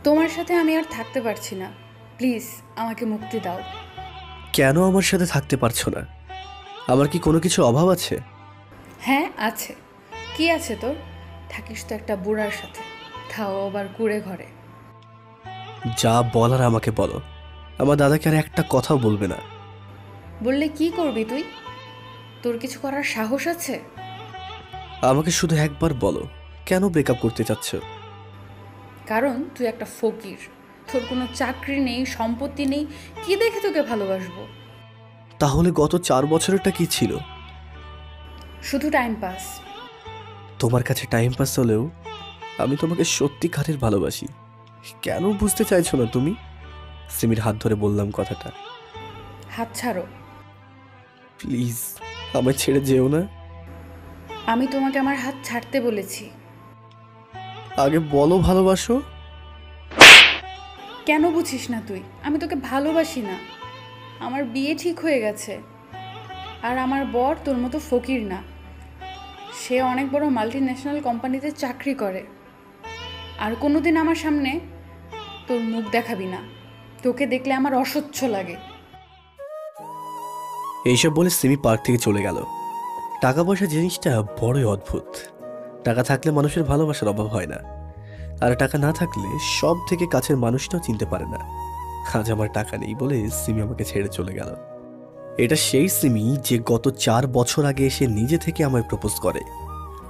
তোমার সাথে আমি আর থাকতে পারছি না, প্লিজ আমাকে মুক্তি দাও। কেন আমার সাথে থাকতে পারছো না? আমার কি কোনো কিছু অভাব আছে? হ্যাঁ আছে। কি আছে তোর? থাকিস তো একটা বুড়ার সাথে, তাও আবার কুড়ে ঘরে। যা বলার আমাকে বলো। আমার দাদাকে আর একটা কথাও বলবে না। বললে কি করবি তুই? তোর কিছু করার সাহস আছে? আমাকে শুধু একবার বলো, কেন ব্রেকআপ করতে চাচ্ছ? কারণ তুই একটা ফকির, তোর কোনো চাকরি নেই, সম্পত্তি নেই, কি দেখে তোকে ভালোবাসবো? তাহলে গত 4 বছরেরটা কি ছিল? শুধু টাইম পাস। তোমার কাছে টাইম পাস হলেও আমি তোমাকে সত্যিকারের ভালোবাসি। কেন বুঝতে চাইছো না তুমি? সিমির হাত ধরে বললাম কথাটা। হাত ছাড়ো। প্লিজ আমায় ছেড়ে যেও না। আমি তোমাকে আমার হাত ছাড়তে বলেছি। আগে বলো ভালোবাসো। কেন বুঝিস না তুই? আমি তোকে ভালোবাসি না। আমার বিয়ে ঠিক হয়ে গেছে, আর আমার বর তোর মতো ফকির না। সে অনেক বড় মাল্টি ন্যাশনাল কোম্পানিতে চাকরি করে। আর কোনোদিন আমার সামনে তোর মুখ দেখাবি না, তোকে দেখলে আমার অসহ্য লাগে। এইসব বলে সিমি পার্ক থেকে চলে গেল। টাকা পয়সা জিনিসটা বড়ই অদ্ভুত। টাকা থাকলে মানুষের ভালোবাসার অভাব হয় না, আর টাকা না থাকলে সব থেকে কাছের মানুষটাও চিনতে পারে না। আজ আমার টাকা নেই বলে সিমি আমাকে ছেড়ে চলে গেল। এটা সেই সিমি যে গত 4 বছর আগে এসে নিজে থেকে আমায় প্রপোজ করে।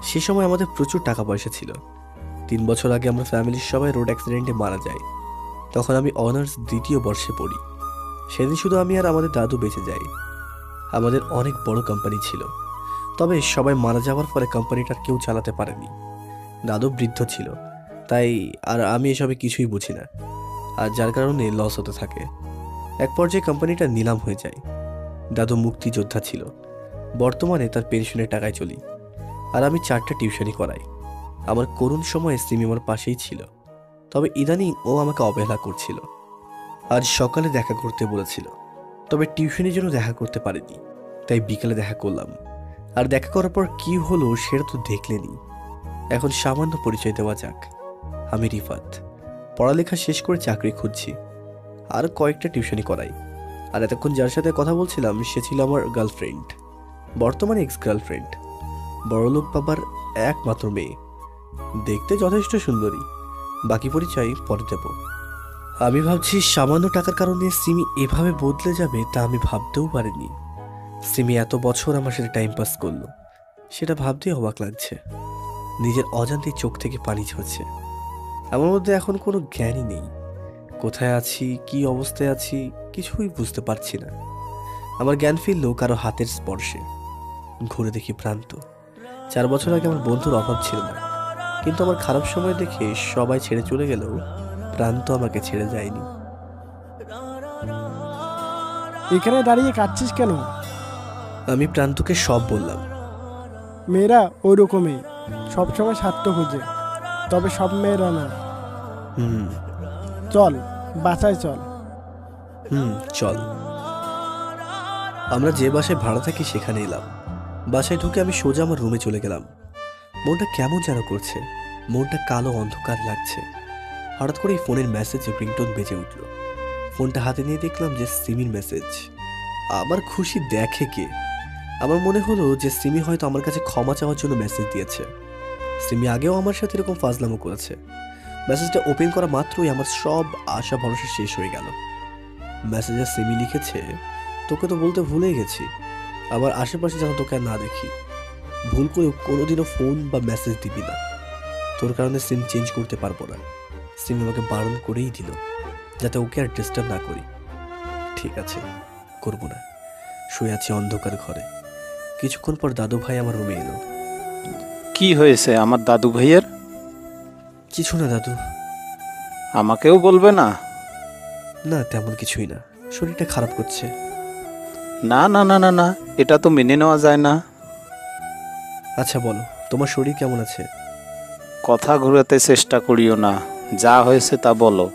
সে সময় আমাদের প্রচুর টাকা পয়সা ছিল। 3 বছর আগে আমরা ফ্যামিলির সবাই রোড অ্যাক্সিডেন্টে মারা যাই। তখন আমি অনার্স 2য় বর্ষে পড়ি। সেদিন শুধু আমি আর আমাদের দাদু বেঁচে যাই। আমাদের অনেক বড় কোম্পানি ছিল, তবে সবাই মারা যাওয়ার ফলে কোম্পানিটার কেউ চালাতে পারেনি। দাদু বৃদ্ধ ছিল, তাই আর আমি এসবে কিছুই বুঝি না, আর যার কারণে লস হতে থাকে। এক পর্যায়ে কোম্পানিটা নিলাম হয়ে যায়। দাদু মুক্তিযোদ্ধা ছিল, বর্তমানে তার পেনশনের টাকায় চলি, আর আমি 4টা টিউশনি করাই। আমার করুণ সময়ে সিমি আমার পাশেই ছিল, তবে ইদানিং ও আমাকে অবহেলা করছিল। আজ সকালে দেখা করতে বলেছিল, তবে টিউশনের জন্য দেখা করতে পারিনি, তাই বিকালে দেখা করলাম। আর দেখা করার পর কি হলো সেটা তো দেখলেনি। এখন সামান্য পরিচয় দেওয়া যাক। আমি রিফাত, পড়ালেখা শেষ করে চাকরি খুঁজছি, আর কয়েকটা টিউশনি করাই। আর এতক্ষণ যার সাথে কথা বলছিলাম সে ছিল আমার গার্লফ্রেন্ড, বর্তমানে এক্স গার্লফ্রেন্ড। বড়লোক বাবার একমাত্র মেয়ে, দেখতে যথেষ্ট সুন্দরী। বাকি পরিচয় পরে দেব। আমি ভাবছি সামান্য টাকার কারণে সিমি এভাবে বদলে যাবে তা আমি ভাবতেও পারিনি। সিমি এত বছর আমার সাথে টাইম পাস করলো, সেটা ভাবতেই অবাক লাগছে। নিজের অজান্তে চোখ থেকে পানি ঝরছে। আমার মধ্যে এখন কোনো জ্ঞানই নেই। কোথায় আছি, কি অবস্থায় আছি, কিছুই বুঝতে পারছি না। আমার জ্ঞান ফিরল কারো হাতের স্পর্শে। ঘুরে দেখি প্রান্ত। 4 বছর আগে আমার বন্ধুর অভাব ছিল না, কিন্তু আমার খারাপ সময় দেখে সবাই ছেড়ে চলে গেলেও প্রান্ত আমাকে ছেড়ে যায়নি। এখানে দাঁড়িয়ে কাঁদছিস কেন? আমি প্রান্তকে সব বললাম। মেয়েরা ওই রকমই, সবসময় স্বার্থ খোঁজে, তবে সব মেয়েরা না। চল বাসায় চল। চল। আমরা যে বাসায় ভাড়া থাকি সেখানে এলাম। বাসায় ঢুকে আমি সোজা আমার রুমে চলে গেলাম। মনটা কেমন যেন করছে, মনটা কালো অন্ধকার লাগছে। হঠাৎ করে ফোনের মেসেজ রিংটোন বেজে উঠল। ফোনটা হাতে নিয়ে দেখলাম যে সিমির মেসেজ। আমার খুশি দেখে কে। আমার মনে হলো যে সিমি হয়তো আমার কাছে ক্ষমা চাওয়ার জন্য মেসেজ দিয়েছে। সিমি আগেও আমার সাথে এরকম ফাজলামো করেছে। মেসেজটা ওপেন করা মাত্রই আমার সব আশা ভরসা শেষ হয়ে গেল। মেসেজে সিমি লিখেছে, তোকে তো বলতে ভুলেই গেছি, আমার আশেপাশে যেন তোকে আর না দেখি। ভুল করে কোনোদিনও ফোন বা মেসেজ দিবি না, তোর কারণে সিম চেঞ্জ করতে পারবো না। সিম আমাকে বারণ করেই দিল যাতে ওকে আর ডিস্টার্ব না করি। ঠিক আছে, করবো না। শুয়ে আছি অন্ধকার ঘরে। কিছুক্ষণ পর দাদু ভাই আমার রুমে এলো। কি হয়েছে আমার দাদু ভাইয়ের? কিছু না দাদু। আমাকেও বলবে না? না তেমন কিছুই না, শরীরটা খারাপ করছে। না না না না না, এটা তো মেনে নেওয়া যায় না। আচ্ছা বলো, তোমার শরীর কেমন আছে? কথা ঘুরাতে চেষ্টা করিও না, যা হয়েছে তা বলো।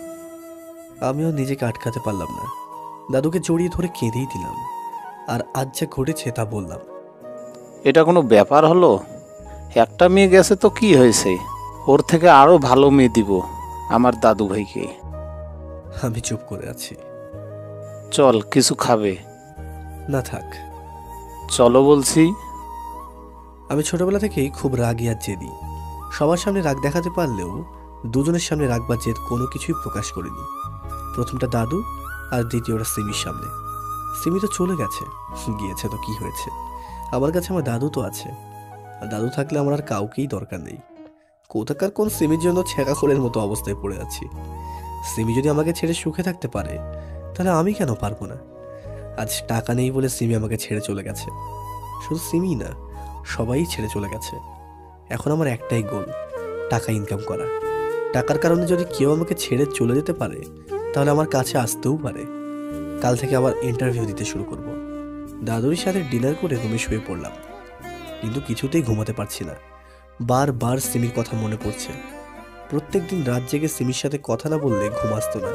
আমিও নিজেকে আটকাতে পারলাম না। দাদুকে জড়িয়ে ধরে কেঁদেই দিলাম, আর আজ যা ঘটেছে তা বললাম। এটা কোনো ব্যাপার হলো? একটা মেয়ে গেছে তো কি হয়েছে, ওর থেকে আরো ভালো মেয়ে দিব আমার দাদু ভাইকে। আমি চুপ করে আছি। চল কিছু খাবে। না থাক। চলো বলছি। আমি ছোটবেলা থেকেই খুব রাগী আর জেদি। সবার সামনে রাগ দেখাতে পারলেও দুজনের সামনে রাগ বা জেদ কোনো কিছুই প্রকাশ করিনি। প্রথমটা দাদু আর দ্বিতীয়টা সিমির সামনে। সিমি তো চলে গেছে, গিয়েছে তো কি হয়েছে, আমার কাছে আমার দাদু তো আছে। আর দাদু থাকলে আমার আর কাউকেই দরকার নেই। কোথাকার কোন সিমির জন্য ছেঁকা খোলের মতো অবস্থায় পড়ে আছি। সিমি যদি আমাকে ছেড়ে সুখে থাকতে পারে, তাহলে আমি কেন পারবো না? আজ টাকা নেই বলে সিমি আমাকে ছেড়ে চলে গেছে। শুধু সিমি না, সবাই ছেড়ে চলে গেছে। এখন আমার একটাই গোল, টাকা ইনকাম করা। টাকার কারণে যদি কেউ আমাকে ছেড়ে চলে যেতে পারে, তাহলে আমার কাছে আসতেও পারে। কাল থেকে আবার ইন্টারভিউ দিতে শুরু করব। দাদুর সাথে ডিনার করে রুমে শুয়ে পড়লাম, কিন্তু কিছুতেই ঘুমাতে পারছি না। বারবার সিমির কথা মনে পড়ছে। প্রত্যেকদিন রাত জেগে সিমির সাথে কথা না বললে ঘুম আসতো না।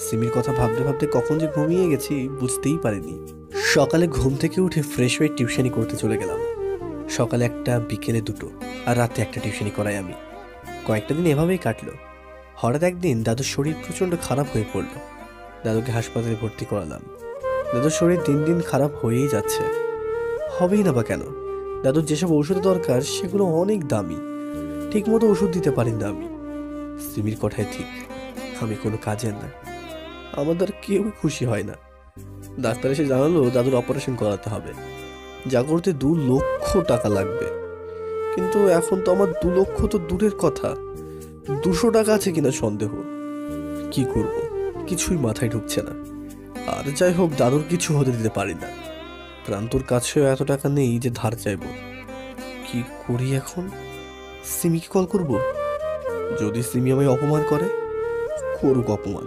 সিমির কথা ভাবতে ভাবতে কখন যে ঘুমিয়ে গেছি বুঝতেই পারিনি। সকালে ঘুম থেকে উঠে ফ্রেশ হয়ে টিউশনি করতে চলে গেলাম। সকালে একটা, বিকেলে দুটো, আর রাতে একটা টিউশনি করাই আমি। কয়েকটা দিন এভাবেই কাটলো। হঠাৎ একদিন দাদুর শরীর প্রচণ্ড খারাপ হয়ে পড়লো। দাদুকে হাসপাতালে ভর্তি করালাম। দাদুর শরীর দিন দিন খারাপ হয়েই যাচ্ছে। হবেই না বা কেন? দাদুর যেসব ওষুধ দরকার সেগুলো অনেক দামি, ঠিক মতো ওষুধ দিতে পারি না আমি। সিমির কথাই ঠিক, আমি কোনো কাজের না। আমাদের কেউ খুশি হয় না। ডাক্তার এসে জানালো দাদুর অপারেশন করাতে হবে, যা করতে 2 লক্ষ টাকা লাগবে। কিন্তু এখন তো আমার 2 লক্ষ তো দূরের কথা, 200 টাকা আছে কিনা সন্দেহ। কি করব, কিছুই মাথায় ঢুকছে না। আর যাই হোক, দাদুর কিছু হতে দিতে পারি না। প্রান্তর কাছেও এত টাকা নেই যে ধার চাইব। কি করি এখন? সিমিকে কল করব? যদি সিমি আমায় অপমান করে, করুক অপমান।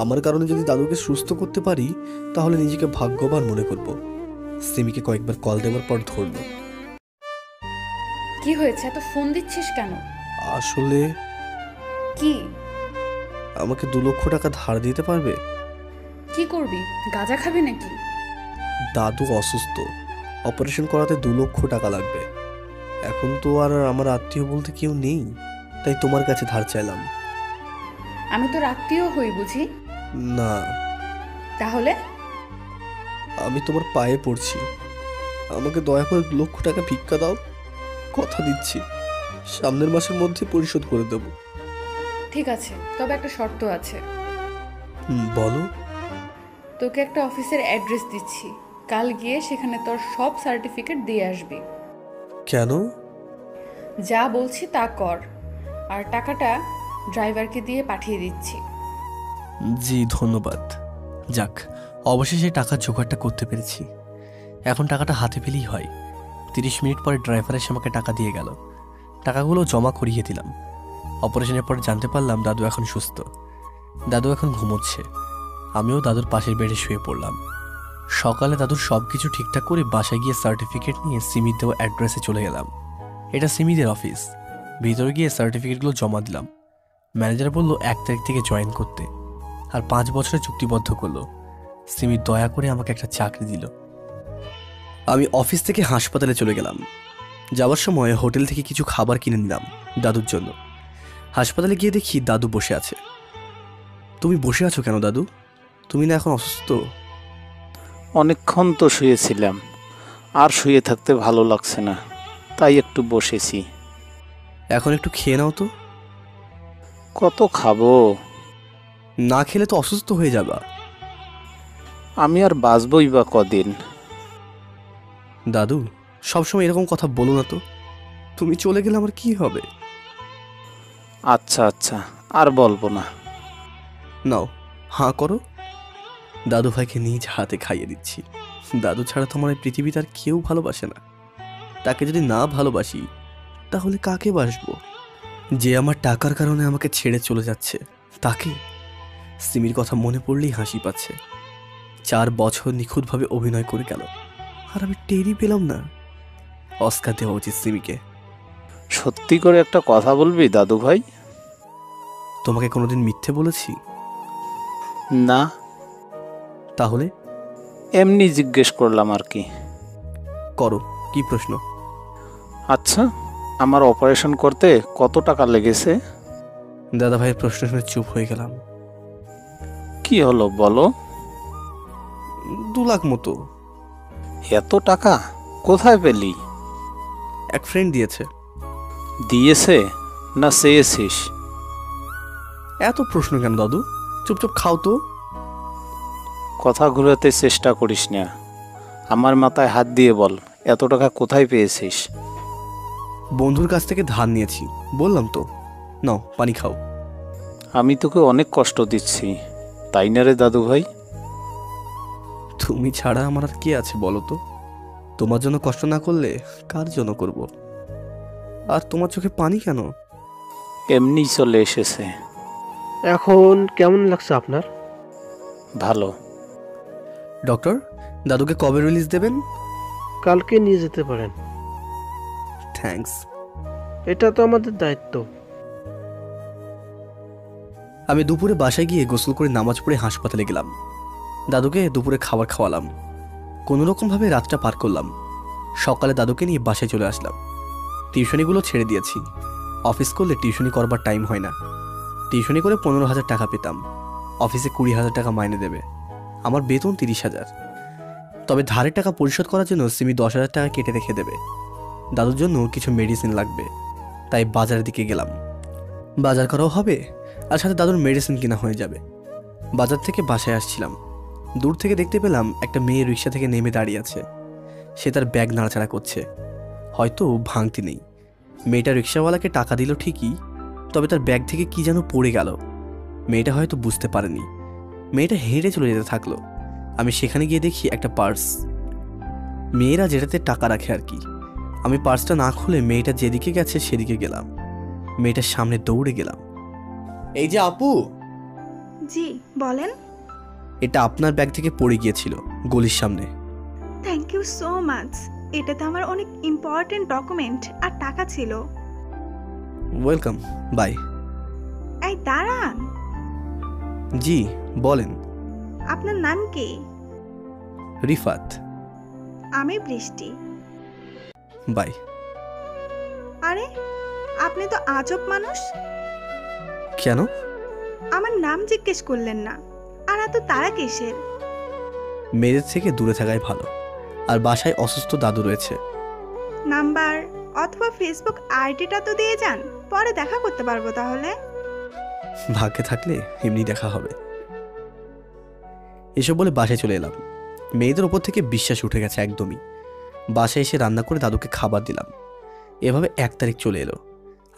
আমার কারণে যদি দাদুকে সুস্থ করতে পারি, তাহলে নিজেকে ভাগ্যবান মনে করব। সিমিকে কয়েকবার কল দেওয়ার পর ধরল। কি হয়েছে, এত ফোন দিচ্ছিস কেন? আসলে কি? আমাকে 2 লক্ষ টাকা ধার দিতে পারবে? কি করবি, গাঁজা খাবি নাকি? দাদু অসুস্থ, অপারেশন করাতে 2 লক্ষ টাকা লাগবে। এখন তো আর আমার আত্মীয় বলতে কেউ নেই, তাই তোমার কাছে ধার চাইলাম। আমি তোর আত্মীয় হই বুঝি? না, তাহলে? আমি তোমার পায়ে পড়ছি, আমাকে দয়া করে 2 লক্ষ টাকা ভিক্ষা দাও। কথা দিচ্ছি সামনের মাসের মধ্যে পরিশোধ করে দেব। ঠিক আছে, তবে একটা শর্ত আছে। বলো। তোকে একটা অফিসের অ্যাড্রেস দিচ্ছি, কাল গিয়ে সেখানে তোর সব সার্টিফিকেট দিয়ে আসবি। কেন? যা বলছি তা কর, আর টাকাটা ড্রাইভারকে দিয়ে পাঠিয়ে দিচ্ছি। জি ধন্যবাদ। যাক, অবশেষে টাকার জোগাড়টা করতে পেরেছি। এখন টাকাটা হাতে পেলেই হয়। 30 মিনিট পরে ড্রাইভার এসে আমাকে টাকা দিয়ে গেল। টাকাগুলো জমা করিয়ে দিলাম। অপারেশনের পর জানতে পারলাম দাদু এখন সুস্থ। দাদু এখন ঘুমোচ্ছে। আমিও দাদুর পাশের বেডে শুয়ে পড়লাম। সকালে দাদুর সব কিছু ঠিকঠাক করে বাসায় গিয়ে সার্টিফিকেট নিয়ে সিমির দেওয়া অ্যাড্রেসে চলে গেলাম। এটা সিমিদের অফিস। ভিতরে গিয়ে সার্টিফিকেটগুলো জমা দিলাম। ম্যানেজার বলল 1 তারিখ থেকে জয়েন করতে, আর 5 বছরে চুক্তিবদ্ধ করলো। সিমি দয়া করে আমাকে একটা চাকরি দিল। আমি অফিস থেকে হাসপাতালে চলে গেলাম। যাওয়ার সময় হোটেল থেকে কিছু খাবার কিনে নিলাম দাদুর জন্য। হাসপাতালে গিয়ে দেখি দাদু বসে আছে। তুমি বসে আছো কেন দাদু? তুমি না এখন অসুস্থ? অনেকক্ষণ তো শুয়েছিলাম, আর শুয়ে থাকতে ভালো লাগছে না, তাই একটু বসেছি। এখন একটু খেয়ে নাও তো। কত খাবো? না খেলে তো অসুস্থ হয়ে যাবা। আমি আর বাঁচবই বা কদিন? দাদু, সবসময় এরকম কথা বলো না তো। তুমি চলে গেলে আমার কি হবে? আচ্ছা আচ্ছা, আর বলবো না। নাও, হাঁ করো। দাদু ভাইকে নিজ হাতে খাইয়ে দিচ্ছি। দাদু ছাড়া তো আমার এই পৃথিবীতে আর কেউ ভালোবাসে না। তাকে যদি না ভালোবাসি, তাহলে কাকে বাসবো? যে আমার টাকার কারণে আমাকে ছেড়ে চলে যাচ্ছে, তাকে। সিমির কথা মনে পড়লেই হাসি পাচ্ছে। 4 বছর নিখুঁতভাবে অভিনয় করে গেল, আর আমি টেরই পেলাম না। অস্কার দেওয়া উচিত সিমিকে। সত্যি করে একটা কথা বলবি দাদু ভাই? তোমাকে কোনোদিন মিথ্যে বলেছি? না, তাহলে? এমনি জিজ্ঞেস করলাম আর কি। করো, কি প্রশ্ন? আচ্ছা, আমার অপারেশন করতে কত টাকা লেগেছে? দাদা ভাইয়ের প্রশ্ন শুনে চুপ হয়ে গেলাম। কি হলো বলো? 2 লাখ মতো। এত টাকা কোথায় পেলি? এক ফ্রেন্ড দিয়েছে। দিয়েছে না চেয়েছিস? এত প্রশ্ন কেন দাদু? চুপচাপ খাও তো। কথা ঘুরাতে চেষ্টা করিস না। আমার মাথায় হাত দিয়ে বল, এত টাকা কোথায় পেয়েছিস? বন্ধুর কাছ থেকে ধার নিয়েছি, বললাম তো। নাও পানি খাও। আমি তোকে অনেক কষ্ট দিচ্ছি, তাই না রে দাদু ভাই? তুমি ছাড়া আমার আর কে আছে বলো তো? তোমার জন্য কষ্ট না করলে কার জন্য করব? আর তোমার চোখে পানি কেন? এমনিই চলে এসেছে। এখন কেমন লাগছে আপনার? ভালো। ডক্টর, দাদুকে কবে রিলিজ দেবেন? কালকে নিয়ে যেতে পারেন। থ্যাঙ্কস। এটা তো আমাদের দায়িত্ব। আমি দুপুরে বাসায় গিয়ে গোসল করে নামাজ পড়ে হাসপাতালে গেলাম। দাদুকে দুপুরে খাবার খাওয়ালাম। কোনোরকমভাবে রাতটা পার করলাম। সকালে দাদুকে নিয়ে বাসায় চলে আসলাম। টিউশনিগুলো ছেড়ে দিয়েছি। অফিস করলে টিউশনি করবার টাইম হয় না। টিউশনি করে 15,000 টাকা পেতাম। অফিসে 20,000 টাকা মাইনে দেবে। আমার বেতন 30,000। তবে ধারের টাকা পরিশোধ করার জন্য সিমি 10,000 টাকা কেটে রেখে দেবে। দাদুর জন্য কিছু মেডিসিন লাগবে, তাই বাজারের দিকে গেলাম। বাজার করাও হবে আর সাথে দাদুর মেডিসিন কেনা হয়ে যাবে। বাজার থেকে বাসায় আসছিলাম। দূর থেকে দেখতে পেলাম একটা মেয়ে রিক্সা থেকে নেমে দাঁড়িয়ে আছে। সে তার ব্যাগ নাড়াচাড়া করছে। হয়তো ভাঙতি নেই। মেয়েটা রিক্সাওয়ালাকে টাকা দিল ঠিকই, তবে তার ব্যাগ থেকে কি যেন পড়ে গেল। মেয়েটা হয়তো বুঝতে পারেনি। মেয়েটা হেঁটে চলে যেতে থাকলো। আমি সেখানে গিয়ে দেখি একটা পার্স। মেয়েরা যেটাতে টাকা রাখে আর কি। আমি পার্সটা না খুলে মেয়েটা যেদিকে গেছে সেদিকে গেলাম। মেয়েটার সামনে দৌড়ে গেলাম। এই যে আপু, জি বলেন। এটা আপনার ব্যাগ থেকে পড়ে গিয়েছিল গলির সামনে। Thank you so much. এটাতে আমার অনেক ইম্পর্টেন্ট ডকুমেন্ট আর টাকা ছিল। Welcome, bye. এই দাঁড়ান, জি বলেন। আপনার নাম কি? রিফাত। আমি বৃষ্টি। বাই। আরে আপনি তো আজব মানুষ। কেন? আমার নাম জিজ্ঞেস করলেন না, আর এত তাড়া কিসের? মেয়েদের থেকে দূরে থাকাই ভালো। আর বাসায় অসুস্থ দাদু রয়েছে। নাম্বার অথবা ফেসবুক আইডিটা তো দিয়ে যান, পরে দেখা করতে পারবো তাহলে। ভাগ্যে থাকলে এমনি দেখা হবে। এসব বলে বাসায় চলে এলাম। মেয়েদের ওপর থেকে বিশ্বাস উঠে গেছে একদমই। বাসায় এসে রান্না করে দাদুকে খাবার দিলাম। এভাবে 1 তারিখ চলে এলো।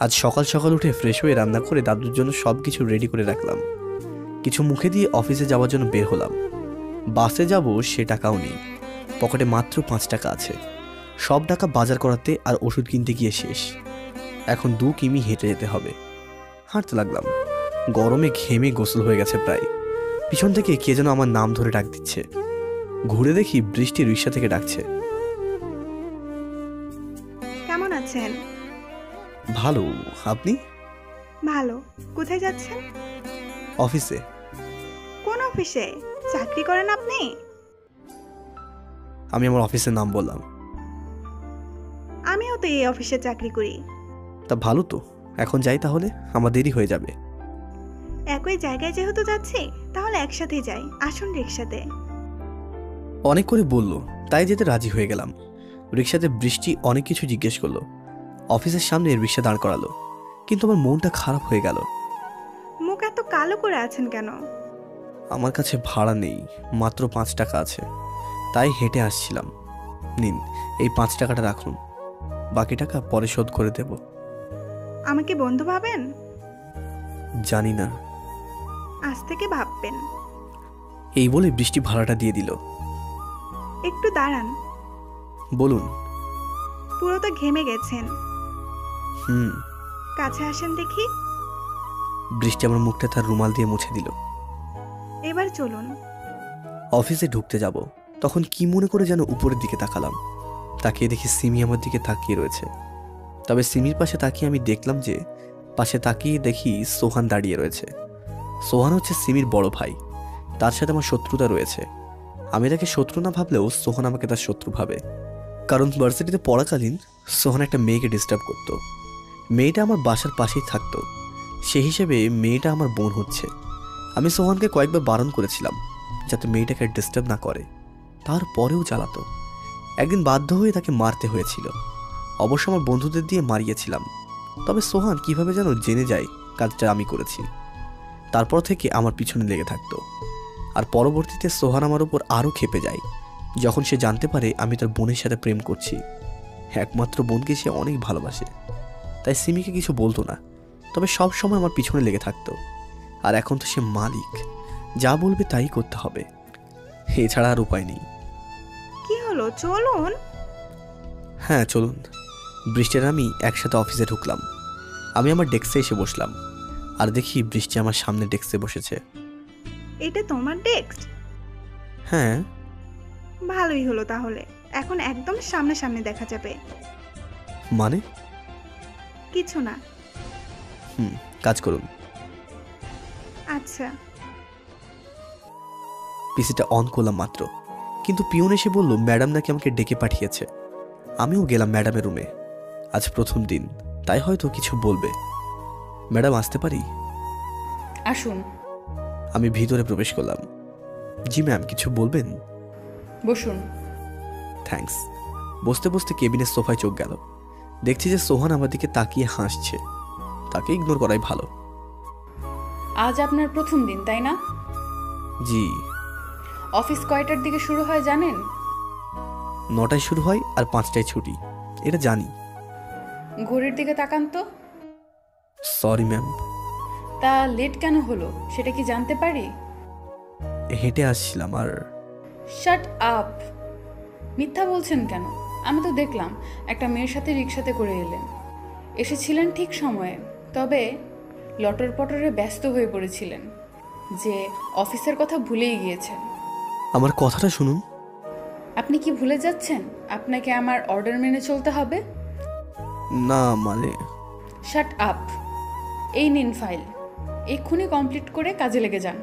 আজ সকাল সকাল উঠে ফ্রেশ হয়ে রান্না করে দাদুর জন্য সব কিছু রেডি করে রাখলাম। কিছু মুখে দিয়ে অফিসে যাওয়ার জন্য বের হলাম। বাসে যাব সে টাকাও নেই। পকেটে মাত্র 5 টাকা আছে। সব টাকা বাজার করাতে আর ওষুধ কিনতে গিয়ে শেষ। এখন 2 কিমি হেঁটে যেতে হবে। হাঁটতে লাগলাম। গরমে ঘেমে গোসল হয়ে গেছে প্রায়। পিছন থেকে কে যেন আমার নাম ধরে ডাক দিচ্ছে। ঘুরে দেখি বৃষ্টি রিক্সা থেকে ডাকছে। কেমন আছেন? ভালো, আপনি? ভালো। কোথায় যাচ্ছেন? অফিসে। কোন অফিসে চাকরি করেন আপনি? আমি আমার অফিসের নাম বললাম। আমিও তো এই অফিসে চাকরি করি। তা ভালো তো, এখন যাই তাহলে, আমার দেরি হয়ে যাবে। একই জায়গায় যেহেতু যাচ্ছি তাহলে একসাথেই যাই, আসুন রিক্সাতে। অনেক করে বলল, তাই যেতে রাজি হয়ে গেলাম। রিক্সাতে বৃষ্টি অনেক কিছু জিজ্ঞেস করলো। অফিসের সামনে রিক্সা দাঁড় করালো, কিন্তু আমার মনটা খারাপ হয়ে গেল। মুখ এত কালো করে আছেন কেন? আমার কাছে ভাড়া নেই, মাত্র 5 টাকা আছে, তাই হেঁটে আসছিলাম। নিন, এই 5 টাকাটা রাখুন, বাকি টাকা পরে শোধ করে দেব। আমাকে বন্ধু ভাবেন? জানি না। আজ থেকে ভাববেন। এই বলে বৃষ্টি ভাড়াটা দিয়ে দিল। একটু দাঁড়ান। বলুন। পুরো তো ঘেমে গেছেন। হুম। কাছে আসেন দেখি। বৃষ্টি আমার মুখটা তার রুমাল দিয়ে মুছে দিল। এবার চলুন। অফিসে ঢুকতে যাব, তখন কি মনে করে যেন উপরের দিকে তাকালাম। তাকিয়ে দেখি সিমি আমার দিকে তাকিয়ে রয়েছে। তবে সিমির পাশে তাকিয়ে আমি দেখলাম যে পাশে তাকিয়ে দেখি সোহান দাঁড়িয়ে রয়েছে। সোহান হচ্ছে সিমির বড় ভাই। তার সাথে আমার শত্রুতা রয়েছে। আমি তাকে শত্রু না ভাবলেও সোহান আমাকে তার শত্রু ভাবে। কারণ ভার্সিটিতে পড়াকালীন সোহান একটা মেয়েকে ডিস্টার্ব করতো। মেয়েটা আমার বাসার পাশেই থাকতো, সেই হিসেবে মেয়েটা আমার বোন হচ্ছে। আমি সোহানকে কয়েকবার বারণ করেছিলাম যাতে মেয়েটাকে ডিস্টার্ব না করে, তারপরেও চালাতো। একদিন বাধ্য হয়ে তাকে মারতে হয়েছিল। অবশ্য আমার বন্ধুদের দিয়ে মারিয়েছিলাম, তবে সোহান কিভাবে যেন জেনে যায় কাজটা আমি করেছি। তারপর থেকে আমার পিছনে লেগে থাকতো। আর পরবর্তীতে সোহান আমার উপর আরও ক্ষেপে যায় যখন সে জানতে পারে আমি তার বোনের সাথে প্রেম করছি। একমাত্র বোনকে সে অনেক ভালোবাসে, তাই সিমিকে কিছু বলতো না, তবে সব সময় আমার পিছনে লেগে থাকতো। আর এখন তো সে মালিক, যা বলবে তাই করতে হবে, এছাড়া আর উপায় নেই। কি হলো, চলুন। হ্যাঁ চলুন। বৃষ্টির আমি একসাথে অফিসে ঢুকলাম। আমি আমার ডেস্কে এসে বসলাম, আর দেখি বৃষ্টি আমার সামনে ডেস্কে বসেছে। এটা তোমার ডেস্ক? হ্যাঁ। ভালোই হলো তাহলে, এখন একদম সামনে দেখা যাবে। মানে? কিছু না। কাজ করুন। আচ্ছা। পিসিটা অন করলাম মাত্র, কিন্তু পিয়ন এসে বলল ম্যাডাম নাকি আমাকে ডেকে পাঠিয়েছে। আমিও গেলাম ম্যাডামের রুমে। আজ প্রথম দিন, তাই হয়তো কিছু বলবে। ম্যাডাম আসতে পারি? আসুন। আমি ভিতরে প্রবেশ করলাম। জি ম্যাম, কিছু বলবেন? বসুন। থ্যাঙ্কস। বসতে বসতে কেবিনের সোফায় চোখ গেল। দেখছি যে সোহান আমার দিকে তাকিয়ে হাসছে। তাকে ইগনোর করাই ভালো। আজ আপনার প্রথম দিন, তাই না? জি। অফিস কয়টার দিকে শুরু হয় জানেন? 9টায় শুরু হয় আর 5টায় ছুটি, এটা জানি। ঘড়ির দিকে তাকান তো। Sorry ma'am. তা লেট কেন হলো সেটা কি জানতে পারি? হেঁটে আসছিলাম। আর শাট আপ! মিথ্যা বলছেন কেন? আমি তো দেখলাম একটা মেয়ের সাথে রিক্সাতে করে এলেন। এসেছিলেন ঠিক সময়ে, তবে লটর পটরে ব্যস্ত হয়ে পড়েছিলেন যে অফিসের কথা ভুলেই গিয়েছেন। আমার কথাটা শুনুন। আপনি কি ভুলে যাচ্ছেন আপনাকে আমার অর্ডার মেনে চলতে হবে? না মানে। Shut up! এই নিন ফাইল, এক্ষুনি কমপ্লিট করে কাজে লেগে যান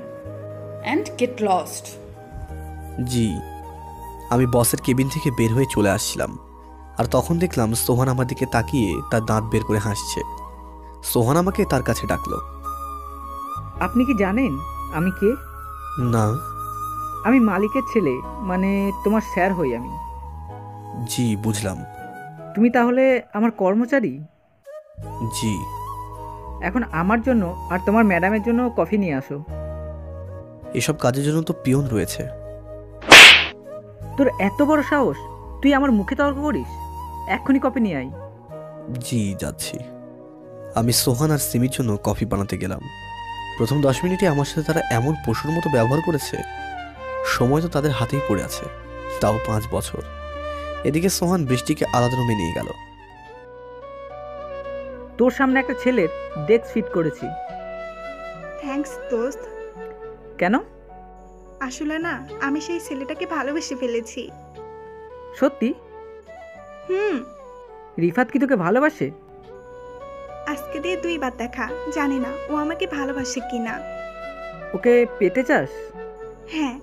অ্যান্ড গেট লস্ট। জি। আমি বসের কেবিন থেকে বের হয়ে চলে আসছিলাম, আর তখন দেখলাম সোহান আমার দিকে তাকিয়ে তার দাঁত বের করে হাসছে। সোহান আমাকে তার কাছে ডাকলো। আপনি কি জানেন আমি কে? না। আমি মালিকের ছেলে, মানে তোমার স্যার হই আমি। জি বুঝলাম। তুমি তাহলে আমার কর্মচারী? জি। এখন আমার জন্য আর তোমার ম্যাডামের জন্য কফি নিয়ে আসো। এসব কাজের জন্য তো পিয়ন রয়েছে। তোর এত বড় সাহস, তুই আমার মুখে তর্ক করিস? এক্ষুনি কফি নিয়ে আয়। জি যাচ্ছি। আমি সোহান আর সিমির জন্য কফি বানাতে গেলাম। প্রথম 10 মিনিটে আমার সাথে তারা এমন পশুর মতো ব্যবহার করেছে, সময় তো তাদের হাতেই পড়ে আছে, তাও 5 বছর। এদিকে সোহান বৃষ্টিকে আলাদা রুমে নিয়ে গেল। তোর সামনে একটা ছেলের ডেস্ক ফিট করেছি। থ্যাঙ্কস দোস্ত। কেন? আসলে না, আমি সেই ছেলেটাকে ভালোবেসে ফেলেছি। সত্যি? হুম। রিফাত কি তোকে ভালোবাসে? আজকে দিয়ে 2 বার দেখা, জানি না ও আমাকে ভালোবাসে কিনা। ওকে পেতে চাস? হ্যাঁ।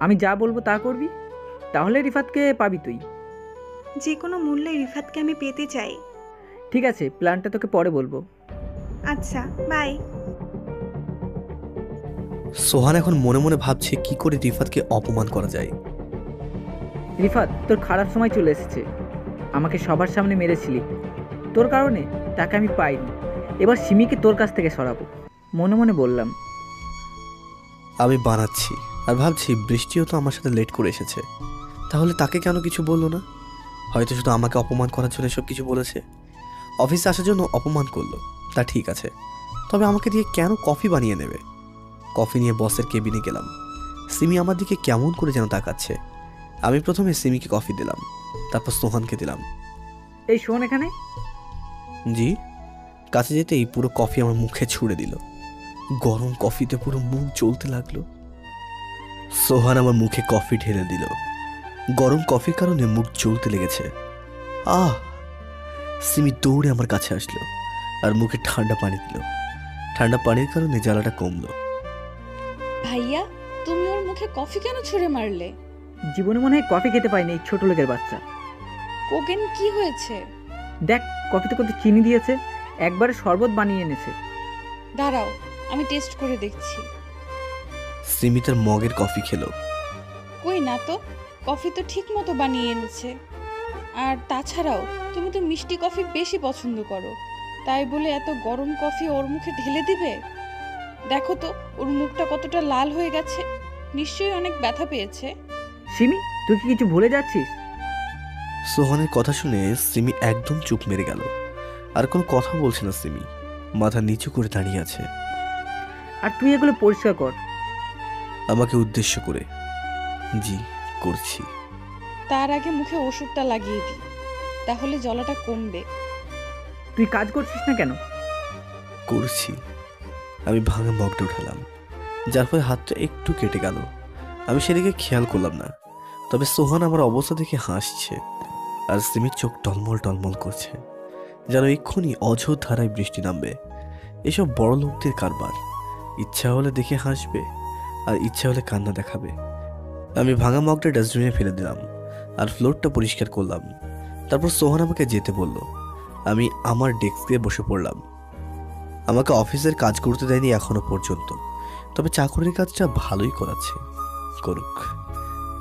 আমি যা বলবো তা করবি, তাহলে রিফাতকে পাবি তুই। যে কোনো মূল্যে রিফাতকে আমি পেতে চাই। ঠিক আছে, প্ল্যানটা তোকে পরে বলবো। আচ্ছা, বাই। সোহান এখন মনে মনে ভাবছে কি করে রিফাতকে অপমান করা যায়। রিফাত, তোর খারাপ সময় চলে এসেছে। আমাকে সবার সামনে মেরেছিলি, তোর কারণে তাকে আমি পাইনি। এবার সিমিকে তোর কাছ থেকে সরাবো, মনে মনে বললাম। আমি বানাচ্ছি আর ভাবছি বৃষ্টিও তো আমার সাথে লেট করে এসেছে, তাহলে তাকে কেন কিছু বললো না? হয়তো শুধু আমাকে অপমান করার জন্য সব কিছু বলেছে। অফিসে আসার জন্য অপমান করলো, তা ঠিক আছে, তবে আমাকে দিয়ে কেন কফি বানিয়ে নেবে? কফি নিয়ে বসের কেবিনে গেলাম। সিমি আমার দিকে কেমন করে যেন তাকাচ্ছে। আমি প্রথমে সিমিকে কফি দিলাম, তারপর সোহানকে দিলাম। এই শোন এখানে। জি। কাছে যেতেই পুরো কফি আমার মুখে ছুঁড়ে দিল। গরম কফিতে পুরো মুখ জ্বলতে লাগলো। সোহান আমার মুখে কফি ঢেলে দিল। গরম কফির কারণে মুখ জ্বলতে লেগেছে। আহ! সিমি দৌড়ে আমার কাছে আসলো আর মুখে ঠান্ডা পানি দিল। ঠান্ডা পানির কারণে জ্বালাটা কমলো। ভাইয়া, তুমি ওর মুখে কফি কেন ছুঁড়ে মারলে? জীবনে মনে হয় কফি খেতে পাইনি এই ছোট লোকের বাচ্চা। কোকেন কি হয়েছে? দেখ কফিতে কত চিনি দিয়েছে, একবারে শরবত বানিয়ে এনেছে। দাঁড়াও, আমি টেস্ট করে দেখছি। সিমি তার মগের কফি খেলো। কই না তো, কফি তো ঠিক মতো বানিয়ে এনেছে। আর তাছাড়াও তুমি তো মিষ্টি কফি বেশি পছন্দ করো, তাই বলে এত গরম কফি ওর মুখে ঢেলে দিবে? দেখো তো ওর মুখটা কতটা লাল হয়ে গেছে, নিশ্চয়ই অনেক ব্যথা পেয়েছে। সিমি, তুই কি কিছু ভুলে যাচ্ছিস? সোহানের কথা শুনে সিমি একদম চুপ মেরে গেল। আর কোনো কথা বলছে না সিমি, মাথা নিচু করে দাঁড়িয়ে আছে আর তুই এগুলো পরিষ্কার কর। আমাকে উদ্দেশ্য করে। জি, করছি। তার আগে মুখে ওষুধটা লাগিয়ে দিই, তাহলে জ্বলাটা কমবে। তুই কাজ করছিস না কেন? করছি। আমি ভাঙা মগটা উঠালাম, যার ফলে হাতটা একটু কেটে গেল। আমি সেদিকে খেয়াল করলাম না, তবে সোহান আমার অবস্থা দেখে হাসছে আর সিমির চোখ টলমল টলমল করছে, যেন এক্ষুনি অঝোর ধারায় বৃষ্টি নামবে। এসব বড় লোকদের কারবার, ইচ্ছা হলে দেখে হাসবে আর ইচ্ছা হলে কান্না দেখাবে। আমি ভাঙা মগটা ডাস্টবিনে ফেলে দিলাম আর ফ্লোরটা পরিষ্কার করলাম। তারপর সোহান আমাকে যেতে বলল। আমি আমার ডেস্কে বসে পড়লাম। আমাকে অফিসের কাজ করতে দেয়নি এখনো পর্যন্ত, তবে চাকরির কাজটা ভালোই করাচ্ছে, করুক।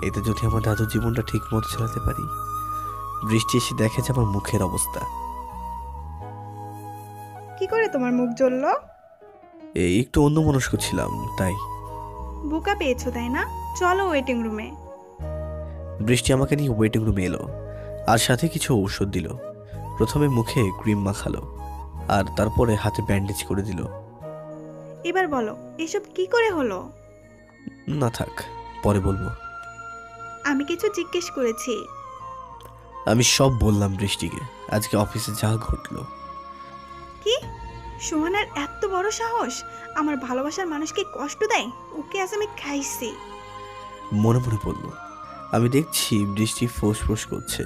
এতে যদি আমার দাদুর জীবনটা ঠিক মতো চালাতে পারি। বৃষ্টি এসে দেখে যে আমার মুখের অবস্থা। কি করে তোমার মুখ জ্বললো? এই একটু অন্যমনস্ক ছিলাম তাই। বোকা পেয়েছো তাই না? চলো ওয়েটিং রুমে। বৃষ্টি আমাকে নিয়ে ওয়েটিং রুমে এলো আর সাথে কিছু ঔষধ দিল। প্রথমে মুখে ক্রিম মাখালো আর তারপরে হাতে ব্যান্ডেজ করে দিল। এবার বলো এসব কি করে হলো? না থাক, পরে বলবো। আমি কিছু জিজ্ঞেস করেছি। আমি সব বললাম বৃষ্টিকে, আজকে অফিসে যা ঘটলো। কি? সোহানার এত বড় সাহস আমার ভালোবাসার মানুষকে কষ্ট দেয়? ওকে আজ আমি খাইছি। মনে মনে বলল। আমি দেখছি বৃষ্টি ফোঁস ফোঁস করছে।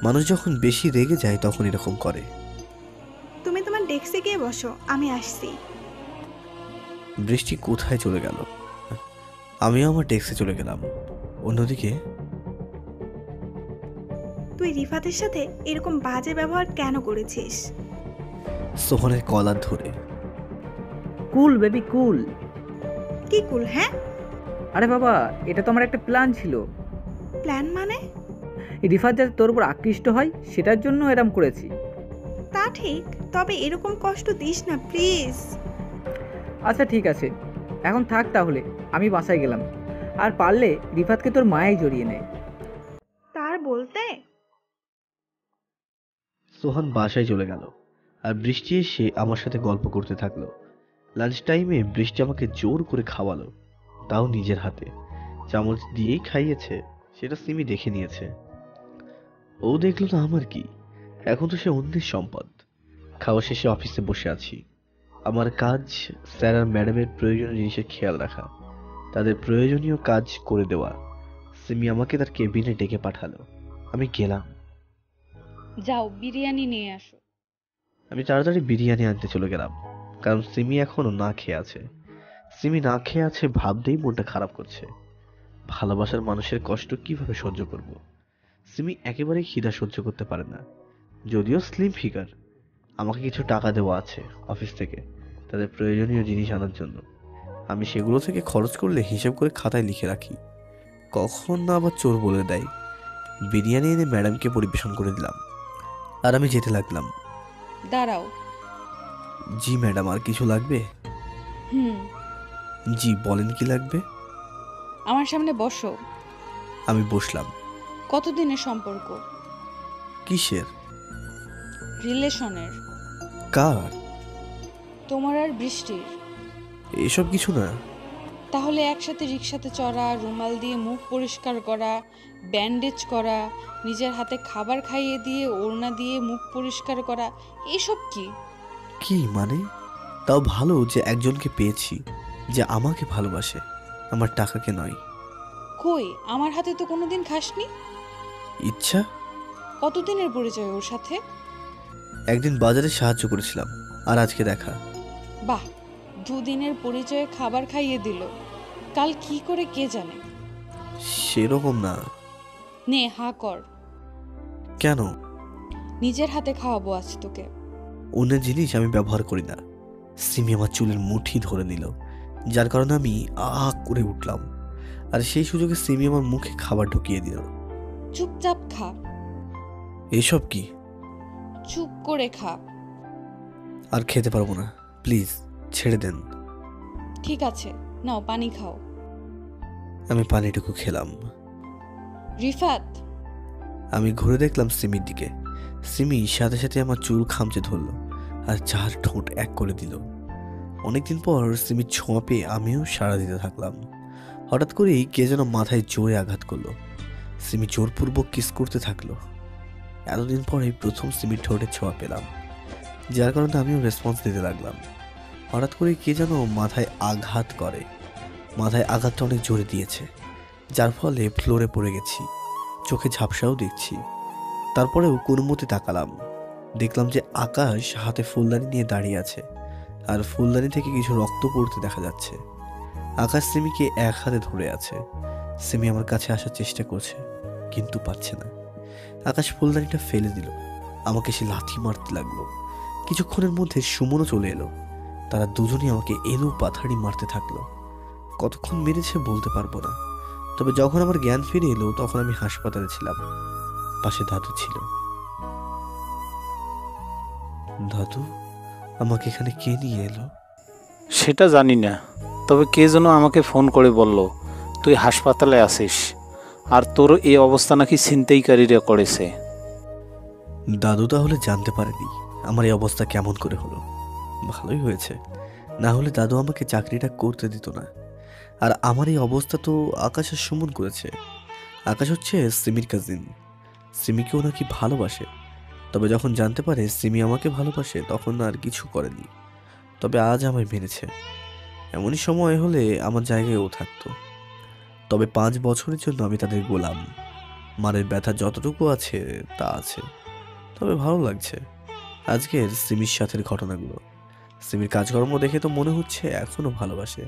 মানুষ যখন বেশি রেগে যায় তখন এরকম করে। তুমি তোমার ডেস্কে গিয়ে বসো, আমি আসছি। বৃষ্টি কোথায় চলে গেল? আমিও আমার ডেস্কে চলে গেলাম। অন্যদিকে তুই রিফাতের সাথে এরকম বাজে ব্যবহার কেন করেছিস? সোহনের কলার ধরে। কুল বেবি কুল। কি কুল? হ্যাঁ, আরে বাবা, এটা তো আমার একটা প্ল্যান ছিল। প্ল্যান মানে? রিফাত যাতে তোর উপর আকৃষ্ট হয় সেটার জন্য এরম করেছি। তা ঠিক, তবে এরকম কষ্ট দিস না প্লিজ। আচ্ছা ঠিক আছে, এখন থাক তাহলে, আমি বাসায় গেলাম। আর পারলে রিফাতকে তোর মায়ায় জড়িয়ে নে। তার বলতে? সোহান বাসায় চলে গেল আর বৃষ্টি এসে আমার সাথে গল্প করতে থাকলো। লাঞ্চ টাইমে বৃষ্টি আমাকে জোর করে খাওয়ালো, তাও নিজের হাতে। চামচ দিয়েই খাইয়েছে, সেটা সিমি দেখে নিয়েছে। ও দেখলো না আমার কি, এখন তো সে অন্যের সম্পদ। খাওয়া শেষে অফিসে বসে আছি। আমার কাজ স্যার আর ম্যাডামের প্রয়োজনীয় জিনিসের খেয়াল রাখা, তাদের প্রয়োজনীয় কাজ করে দেওয়া। সিমি আমাকে তার কেবিনে ডেকে পাঠালো। আমি গেলাম। যাও বিরিয়ানি নিয়ে আসো। আমি তাড়াতাড়ি বিরিয়ানি আনতে চলে গেলাম, কারণ সিমি এখনো না খেয়ে আছে। সিমি না খেয়ে আছে ভাবতেই মনটা খারাপ করছে। ভালোবাসার মানুষের কষ্ট কিভাবে সহ্য করব? সিমি একেবারে খিদা সহ্য করতে পারে না, যদিও স্লিম ফিগার। আমাকে কিছু টাকা দেওয়া আছে অফিস থেকে তাদের প্রয়োজনীয় জিনিস আনার জন্য। আমি সেগুলো থেকে খরচ করলে হিসেব করে খাতায় লিখে রাখি, কখন না আবার চোর বলে দেয়। বিরিয়ানি এনে ম্যাডামকে পরিবেশন করে দিলাম আর আমি যেতে লাগলাম। দাঁড়াও। জি ম্যাডাম, আর কিছু লাগবে? জি বলেন, কি লাগবে? আমার সামনে বসো। আমি বসলাম। কতদিনের সম্পর্ক? কিসের? রিলেশনের। কার? তোমার আর বৃষ্টির। এসব কিছু না। তাহলে একসাথে রিক্সাতে চড়া, রুমাল দিয়ে মুখ পরিষ্কার করা, ব্যান্ডেজ করা, নিজের হাতে খাবার খাইয়ে দিয়ে ওড়না দিয়ে মুখ পরিষ্কার করা, এসব কি? কি মানে? তাও ভালো যে একজনকে পেয়েছি যে আমাকে ভালোবাসে, আমার টাকাকে নয়। কই, আমার হাতে তো কোনোদিন খাসনি। ইচ্ছা? কতদিনের পরিচয় ওর সাথে? একদিন বাজারে সাহায্য করেছিলাম আর আজকে দেখা। বাহ, দুদিনের পরিচয়ে খাবার খাইয়ে দিল। কাল কি করে কে জানে। সেরকম না। নে হা কর। কেন? নিজের হাতে খাওয়াবো আজ তোকে। অন্যের জিনিস আমি ব্যবহার করি না। সিমি আমার চুলের মুঠি ধরে নিল, যার কারণে আমি আ করে উঠলাম। আর সেই সুযোগে সিমি আমার মুখে খাবার ঢুকিয়ে দিল। চুপচাপ খা, এসব কি? চুপ করে খা। আর খেতে পারবো না, প্লিজ ছেড়ে দেন। ঠিক আছে, নাও পানি খাও। আমি পানিটুকু খেলাম। রিফাত, আমি ঘুরে দেখলাম সিমির দিকে। সিমি সাথে সাথে আমার চুল খামচে ধরলো আর চার ঠোঁট এক করে দিল। অনেকদিন পর সিমির ছোঁয়া পেয়ে আমিও সাড়া দিতে থাকলাম। হঠাৎ করেই কে যেন মাথায় জোরে আঘাত করলো। সিমি জোরপূর্বক কিস করতে থাকলো। এতদিন পরে প্রথম সিমির ঠোঁটে ছোঁয়া পেলাম, যার কারণে আমিও রেসপন্স দিতে লাগলাম। হঠাৎ করে কে যেন মাথায় আঘাত করে। মাথায় আঘাতটা অনেক জোরে দিয়েছে, যার ফলে ফ্লোরে পড়ে গেছি। চোখে ঝাপসাও দেখছি। তারপরেও কোনো মতে তাকালাম, দেখলাম যে আকাশ হাতে ফুলদানি নিয়ে দাঁড়িয়ে আছে, আর ফুলদানি থেকে কিছু রক্ত পড়তে দেখা যাচ্ছে। আকাশ সিমিকে এক হাতে ধরে আছে। সিমি আমার কাছে আসার চেষ্টা করছে, কিন্তু পাচ্ছে না। আকাশ ফুলদানিটা ফেলে দিল, আমাকে সে লাথি মারতে লাগলো। কিছুক্ষণের মধ্যে সুমনও চলে এলো। তারা দুজনেই আমাকে এলো পাথাড়ি মারতে থাকলো। কতক্ষণ মেরেছে বলতে পারবো না, তবে যখন আমার জ্ঞান ফিরে এলো তখন আমি হাসপাতালে ছিলাম। পাশে দাদু ছিল। দাদু, আমাকে এখানে কে নিয়ে এলো? সেটা জানি না, তবে কে যেন আমাকে ফোন করে বলল তুই হাসপাতালে আছিস, আর তোর এই অবস্থা নাকি ছিনতাইকারীরা করেছে। দাদু তাহলে জানতে পারেনি আমার এই অবস্থা কেমন করে হলো। ভালোই হয়েছে, না হলে দাদু আমাকে চাকরিটা করতে দিত না। আর আমার এই অবস্থা তো আকাশ আর সুমন করেছে। আকাশ হচ্ছে সিমির কাজিন। সিমিকেও নাকি ভালোবাসে, তবে যখন জানতে পারে সিমি আমাকে ভালোবাসে তখন আর কিছু করেনি। তবে আজ আমায় মেরেছে। এমনই সময় হলে আমার জায়গায় ও থাকতো। তবে 5 বছরের জন্য আমি তাদের গোলাম। মারের ব্যথা যতটুকু আছে তা আছে, তবে ভালো লাগছে আজকের সিমির সাথের ঘটনাগুলো। সিমির কাজকর্ম দেখে তো মনে হচ্ছে এখনো ভালোবাসে,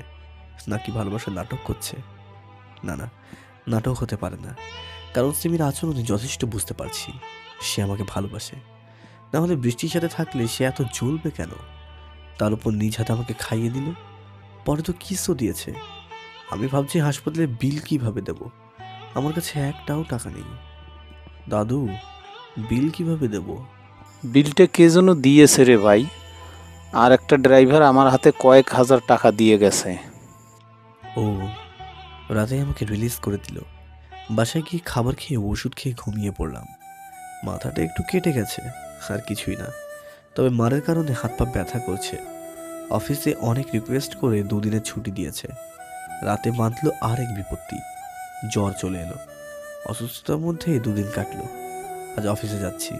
নাকি ভালোবাসার নাটক করছে। না না, নাটক হতে পারে না, কারণ সিমির আচরণে যথেষ্ট বুঝতে পারছি সে আমাকে ভালোবাসে। না হলে বৃষ্টির সাথে থাকলে সে এত জ্বলবে কেন? তার উপর নিজ হাতে আমাকে খাইয়ে দিল, পরে তো কিসও দিয়েছে। আমি ভাবছি হাসপাতালে বিল কিভাবে দেব, আমার কাছে একটাও টাকা নেই। দাদু, বিল কিভাবে দেব? বিলটা কে যেন দিয়েছে রে ভাই, আর একটা ড্রাইভার আমার হাতে কয়েক হাজার টাকা দিয়ে গেছে। ও, রাতে আমাকে রিলিজ করে দিল। বাসায় গিয়ে খাবার খেয়ে ওষুধ খেয়ে ঘুমিয়ে পড়লাম। মাথাটা একটু কেটে গেছে, আর কিছুই না। তবে মারের কারণে হাত পা ব্যথা করছে। অফিসে অনেক রিকোয়েস্ট করে 2 দিনের ছুটি দিয়েছে। রাতে বাঁধলো আর এক বিপত্তি, জ্বর চলে এলো। অসুস্থতার মধ্যে 2 দিন কাটলো। আজ অফিসে যাচ্ছি।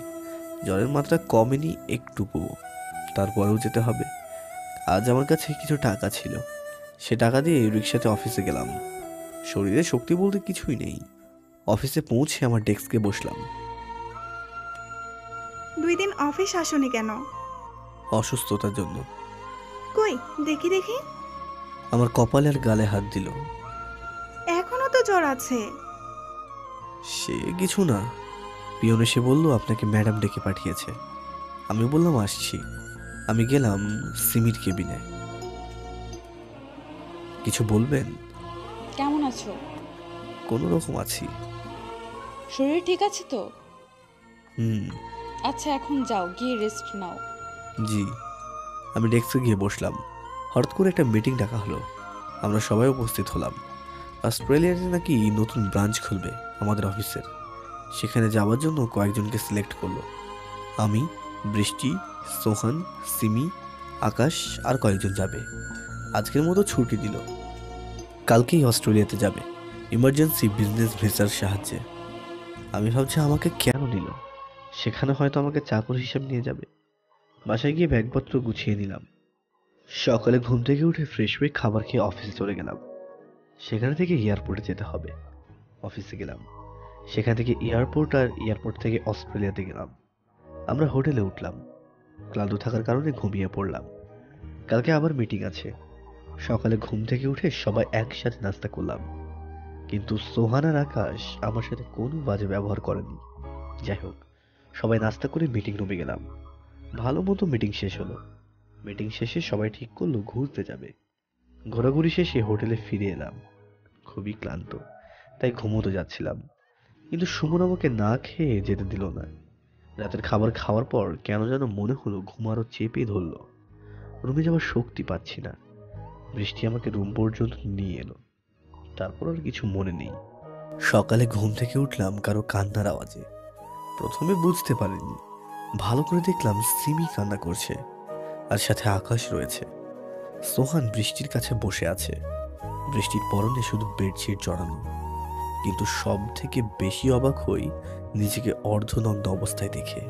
জ্বরের মাত্রা কমেনি একটুকু, তারপরেও যেতে হবে। আজ আমার কাছে কিছু টাকা ছিল, সে টাকা দিয়ে রিক্সাতে অফিসে গেলাম। শরীরে শক্তি বলতে কিছুই নেই। অফিসে পৌঁছে আমার ডেস্কে বসলাম। 2 দিন অফিস আসোনি কেন? অসুস্থতার জন্য। কই দেখি দেখি। আমার কপালে আর গালে হাত দিল। এখনো তো জ্বর আছে। সে কিছু না, পিয়ন এসে বলল আপনাকে ম্যাডাম ডেকে পাঠিয়েছে। আমি বললাম আসছি। আমি গেলাম সিমির কেবিনে। কিছু বলবেন? কেমন আছো? কোনো রকম আছি। শরীর ঠিক আছে তো? হুম। আচ্ছা, এখন যাও, গিয়ে রেস্ট নাও। জি। আমি ডেস্কে গিয়ে বসলাম। হঠাৎ করে একটা মিটিং ডাকা হলো। আমরা সবাই উপস্থিত হলাম। অস্ট্রেলিয়াতে নাকি নতুন ব্রাঞ্চ খুলবে আমাদের অফিসের। সেখানে যাওয়ার জন্য কয়েকজনকে সিলেক্ট করলো। আমি, বৃষ্টি, সোহান, সিমি, আকাশ আর কয়েকজন যাবে। আজকের মতো ছুটি দিল। কালকেই অস্ট্রেলিয়াতে যাবে ইমার্জেন্সি বিজনেস ভিসার সাহায্যে। আমি ভাবছি আমাকে কেন নিল, সেখানে হয়তো আমাকে চাকর হিসেব নিয়ে যাবে। বাসায় গিয়ে ব্যাগপত্র গুছিয়ে নিলাম। সকালে ঘুম থেকে উঠে ফ্রেশ হয়ে খাবার খেয়ে অফিসে চলে গেলাম। সেখান থেকে এয়ারপোর্টে যেতে হবে। অফিসে গেলাম, সেখান থেকে এয়ারপোর্ট, আর এয়ারপোর্ট থেকে অস্ট্রেলিয়াতে গেলাম। আমরা হোটেলে উঠলাম। ক্লান্ত থাকার কারণে ঘুমিয়ে পড়লাম। কালকে আবার মিটিং আছে। সকালে ঘুম থেকে উঠে সবাই একসাথে নাস্তা করলাম, কিন্তু সোহান আর আকাশ আমার সাথে কোনো বাজে ব্যবহার করেনি। যাই হোক, সবাই নাস্তা করে মিটিং রুমে গেলাম। ভালো মতো মিটিং শেষ হলো। মিটিং শেষে সবাই ঠিক করলো ঘুরতে যাবে। ঘোরাঘুরি শেষে হোটেলে ফিরে এলাম, খুবই ক্লান্ত, তাই ঘুমোতে যাচ্ছিলাম। কিন্তু সুমন আমাকে না খেয়ে যেতে দিল না। রাতের খাবার খাওয়ার পর কেন যেন মনে হলো ঘুম আরো চেপে ধরলো। রুমে যাওয়ার শক্তি পাচ্ছি না। বৃষ্টি আমাকে রুম পর্যন্ত নিয়ে এলো, তারপর আর কিছু মনে নেই। সকালে ঘুম থেকে উঠলাম কারো কান্নার আওয়াজে। প্রথমে বুঝতে পারিনি, ভালো করে দেখলাম সিমি কান্না করছে, আর সাথে আকাশ রয়েছে। সোহান বৃষ্টির কাছে বসে আছে, বৃষ্টির পরনে শুধু বেডশিট জড়ানো। কিন্তু সব থেকে বেশি অবাক হই নিজেকে অর্ধনগ্ন অবস্থায় দেখে।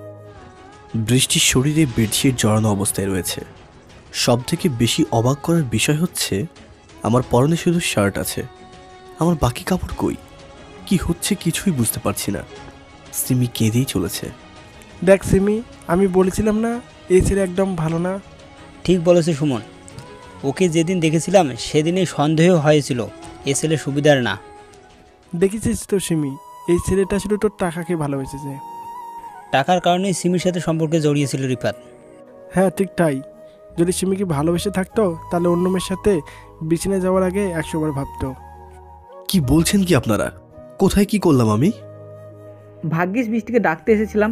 বৃষ্টির শরীরে বেডশিট জড়ানো অবস্থায় রয়েছে। সব থেকে বেশি অবাক করার বিষয় হচ্ছে আমার পরনে শুধু শার্ট আছে, আমার বাকি কাপড় কই? কি হচ্ছে কিছুই বুঝতে পারছি না। সিমি কেঁদেই চলেছে। দেখ সিমি, আমি বলেছিলাম না এই ছেলে একদম ভালো না। ঠিক বলেছে সুমন, ওকে যেদিন দেখেছিলাম সেদিনই সন্দেহ হয়েছিল এ ছেলে সুবিধার না। দেখেছিস তো সিমি, এই ছেলেটা শুধু তোর টাকাকে ভালোবেসেছে। টাকার কারণেই সিমির সাথে সম্পর্কে জড়িয়েছিল রিফাত। হ্যাঁ ঠিক তাই। যদি সিমিকে ভালোবেসে থাকতো তাহলে অন্য মেয়ের সাথে বিছানায় যাওয়ার আগে 100 বার ভাবতো। কি বলছেন কি আপনারা? কোথায় কি করলাম আমি? ভাগ্যিস বৃষ্টিকে ডাকতে এসেছিলাম,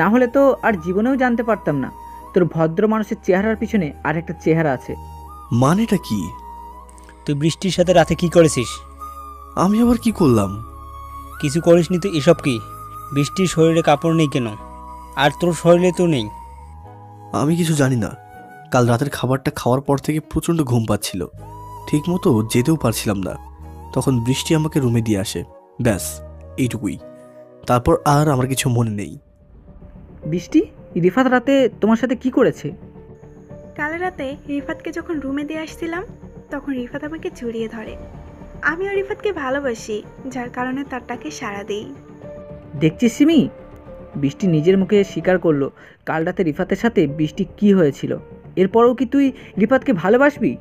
না হলে তো আর জীবনেও জানতে পারতাম না তোর ভদ্র মানুষের চেহারার পিছনে আর একটা চেহারা আছে। মানেটা কি? তুই বৃষ্টির সাথে রাতে কি করেছিস? আমি আবার কি করলাম? কিছু করিসনি তো? এসব কি? বৃষ্টির শরীরে কাপড় নেই কেন? আর তোর শরীরে তো নেই। আমি কিছু জানি না। কাল রাতের খাবারটা খাওয়ার পর থেকে প্রচণ্ড ঘুম পাচ্ছিল, ঠিক মতো যেতেও পারছিলাম না। তখন বৃষ্টি আমাকে রুমে দিয়ে আসে, ব্যাস এইটুকুই। তারপর আর আমার কিছু মনে নেই। বৃষ্টি, রিফাত রাতে তোমার সাথে কি করেছে? কাল রাতে রিফাতকে যখন রুমে দিয়ে আসছিলাম তখন রিফাত আমাকে জড়িয়ে ধরে। আমিও রিফাতকে ভালোবাসি, যার কারণে তার ডাকে সাড়া দিই। দেখছিস সিমি, বৃষ্টি নিজের মুখে স্বীকার করলো কাল রাতে রিফাতের সাথে বৃষ্টি কি হয়েছিল। এরপরও কি তুই রিফাতকে ভালোবাসবি?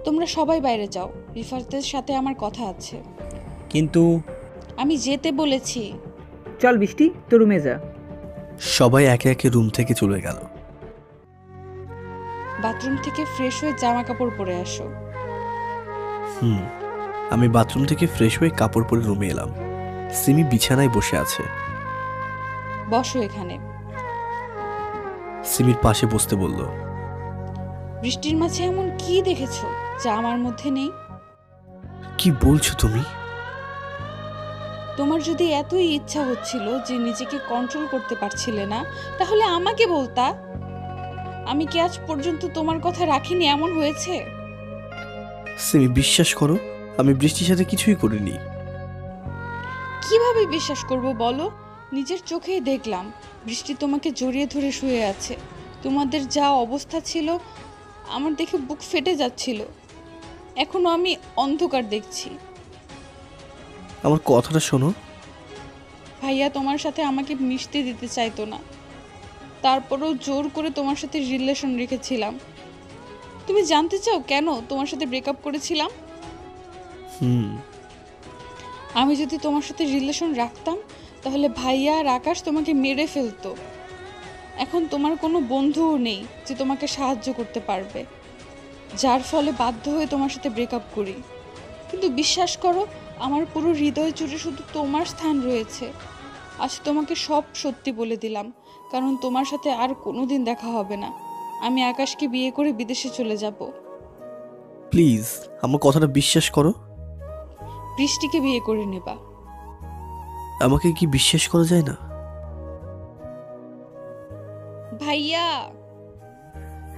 তোমরা সবাই বাইরে যাও, রিফাতের সাথে আমার কথা আছে। কিন্তু আমি যেতে বলেছি। চল বৃষ্টি, তোর রুমে যা। সবাই একে একে রুম থেকে চলে গেল। বাথরুম থেকে ফ্রেশ হয়ে জামা কাপড় পরে আসো। আমি বাথরুম থেকে ফ্রেশ হয়ে কাপড় পরে রুমে এলাম। সিমি বিছানায় বসে আছে। বসো এখানে। সিমির পাশে বসতে বলল। বৃষ্টির মাঝে এমন কি দেখেছো যা আমার মধ্যে নেই? কি বলছো তুমি? তোমার যদি এতই ইচ্ছা হচ্ছিল যে নিজেকে কন্ট্রোল করতে পারছিলে না, তাহলে আমাকে বলতা। আমি কি আজ পর্যন্ত তোমার কথা রাখিনি এমন হয়েছে? সিমি বিশ্বাস করো, আমি বৃষ্টির সাথে কিছুই করিনি। কিভাবে বিশ্বাস করব বলো? নিজের চোখেই দেখলাম বৃষ্টি তোমাকে জড়িয়ে ধরে শুয়ে আছে। তোমাদের যা অবস্থা ছিল আমার দেখে বুক ফেটে যাচ্ছিল। এখনো আমি অন্ধকার দেখছি। আমার কথাটা শোনো। ভাইয়া তোমার সাথে আমাকে মিশতে দিতে চাইতো না, তারপরও জোর করে তোমার সাথে রিলেশন রেখেছিলাম। তুমি জানতে চাও কেন তোমার সাথে ব্রেকআপ করেছিলাম? আমি যদি তোমার সাথে রিলেশন রাখতাম তাহলে ভাইয়া আর আকাশ তোমাকে মেরে ফেলতো। এখন তোমার কোনো বন্ধুও নেই যে তোমাকে সাহায্য করতে পারবে, যার ফলে বাধ্য হয়ে তোমার সাথে ব্রেকআপ করি। কিন্তু বিশ্বাস করো, আমার পুরো হৃদয় জুড়ে শুধু তোমার স্থান রয়েছে। আজ তোমাকে সব সত্যি বলে দিলাম, কারণ তোমার সাথে আর কোনোদিন দেখা হবে না। আমি আকাশকে বিয়ে করে বিদেশে চলে যাব। প্লিজ আমার কথাটা বিশ্বাস করো। বৃষ্টিকে বিয়ে করে নেবা। আমাকে কি বিশ্বাস করা যায় না? ভাইয়া,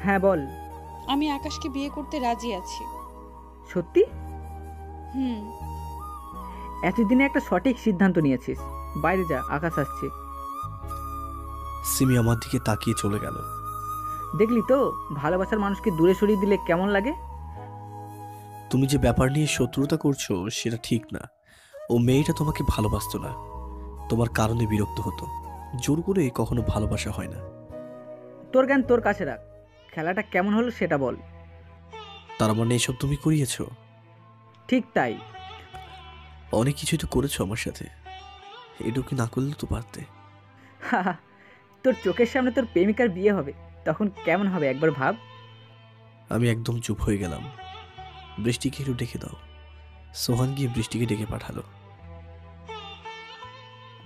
হ্যাঁ বল। আমি আকাশকে বিয়ে করতে রাজি আছি। সত্যি? হুম। এতদিনে একটা সঠিক সিদ্ধান্ত নিয়েছিস। বাইরে যা, আকাশ আসছে। সিমি আমার দিকে তাকিয়ে চলে গেল। দেখলি তো, ভালোবাসার মানুষকে দূরে সরিয়ে দিলে কেমন লাগে। তুমি যে ব্যাপার নিয়ে শত্রুতা করছো সেটা ঠিক না। ও মেয়েটা তোমাকে ভালোবাসতো না, তোমার কারণে বিরক্ত হতো। জোর করে কখনো ভালোবাসা হয় না। তোর জ্ঞান তোর কাছে রাখ, খেলাটা কেমন হলো সেটা বল। তার মানে এসব তুমি করিয়েছো? ঠিক তাই। অনেক কিছুই তো করেছো আমার সাথে, এটুকু না করলে তো পারতে। হাহা, তোর চোখের সামনে তোর প্রেমিকার বিয়ে হবে, তখন কেমন হবে একবার ভাব। আমি একদম চুপ হয়ে গেলাম। বৃষ্টিকে একটু ডেকে দাও। সোহান গিয়ে বৃষ্টিকে ডেকে পাঠালো।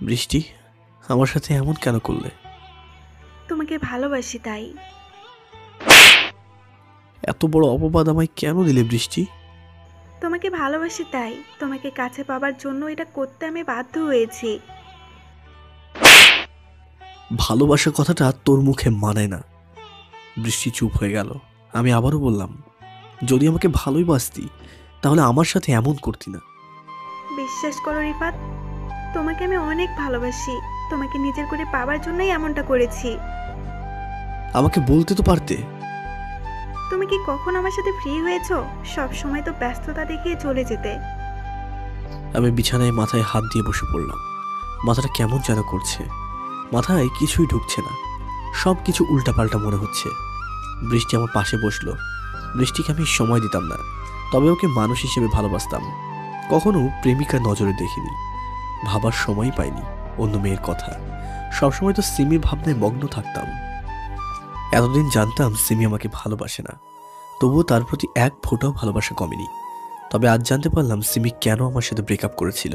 বৃষ্টি, আমার সাথে এমন কেন করলে? তোমাকে ভালোবাসি তাই। এত বড় অপবাদ আমায় কেন দিলে বৃষ্টি? তোমাকে ভালোবাসি তাই, তোমাকে কাছে পাবার জন্য এটা করতে আমি বাধ্য হয়েছি। ভালোবাসার কথাটা তোর মুখে মানায় না। বৃষ্টি চুপ হয়ে গেল। আমি আবারও বললাম, যদি আমাকে ভালোই বাসতি তাহলে আমার সাথে এমন করতি না। বিশ্বাস করো রিফাত, তোমাকে আমি অনেক ভালোবাসি। তোমাকে নিজের করে পাবার জন্যই এমনটা করেছি। আমাকে বলতে তো পারতে। তুমি কি কখন আমার সাথে ফ্রি হয়েছো? সব সময় তো ব্যস্ততা দেখিয়ে চলে যেতে। আমি বিছানায় মাথায় হাত দিয়ে বসে পড়লাম। মাথাটা কেমন যেন করছে। মাথায় কিছুই ঢুকছে না, সব কিছু উল্টাপাল্টা মনে হচ্ছে। বৃষ্টি আমার পাশে বসলো। বৃষ্টিকে আমি সময় দিতাম না, তবে ওকে মানুষ হিসেবে ভালোবাসতাম। কখনো প্রেমিকার নজরে দেখিনি, ভাবার সময় পাইনি অন্য মেয়ের কথা। সবসময় তো সিমির ভাবনায় মগ্ন থাকতাম। এতদিন জানতাম সিমি আমাকে ভালোবাসে না, তবুও তার প্রতি এক ফোঁটাও ভালোবাসা কমেনি। তবে আজ জানতে পারলাম সিমি কেন আমার সাথে ব্রেকআপ করেছিল।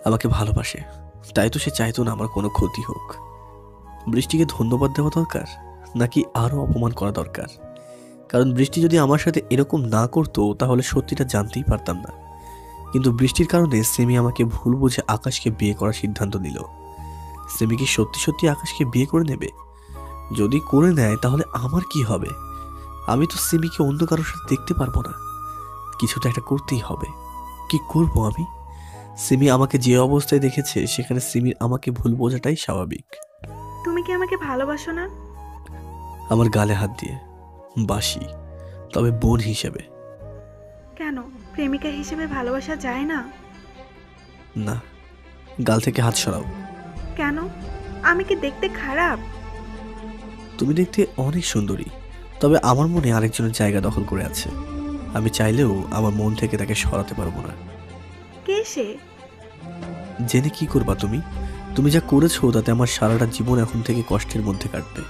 আমাকে ভালোবাসে, তাই তো সে চাইতো না আমার কোনো ক্ষতি হোক। বৃষ্টিকে ধন্যবাদ দেওয়া দরকার নাকি আরও অপমান করা দরকার? কারণ বৃষ্টি যদি আমার সাথে এরকম না করতো তাহলে সত্যিটা জানতেই পারতাম না। কিন্তু বৃষ্টির কারণে সিমি আমাকে ভুল বুঝে আকাশকে বিয়ে করার সিদ্ধান্ত নিল। সিমি কি সত্যি সত্যি আকাশকে বিয়ে করে নেবে? যদি করে নেয় তাহলে আমার কি হবে? আমি তো সিমিকে অন্য কারোর সাথে দেখতে পারবো না। কিছু তো একটা করতেই হবে। কি করব আমি? সিমি আমাকে যে অবস্থায় দেখেছে সেখানে সিমির আমাকে ভুল বোঝাটাই স্বাভাবিক। তুমি কি আমাকে ভালোবাসো না? আমার গালে হাত দিয়ে বাসি, তবে বোন হিসেবে। কেন, প্রেমিকা হিসেবে ভালোবাসা যায় না? না, গাল থেকে হাত সরাও। কেন? আমি কি দেখতে খারাপ? তুমি দেখতে অনেক সুন্দরী, তবে আমার মনে আরেকজনের জায়গা দখল করে আছে। আমি চাইলেও আমার মন থেকে তাকে সরাতে পারবো না। কে সে? জেনে কি করবা তুমি? তুমি যা করেছো তাতে আমার সারাটা জীবন এখন থেকে কষ্টের মধ্যে কাটবে।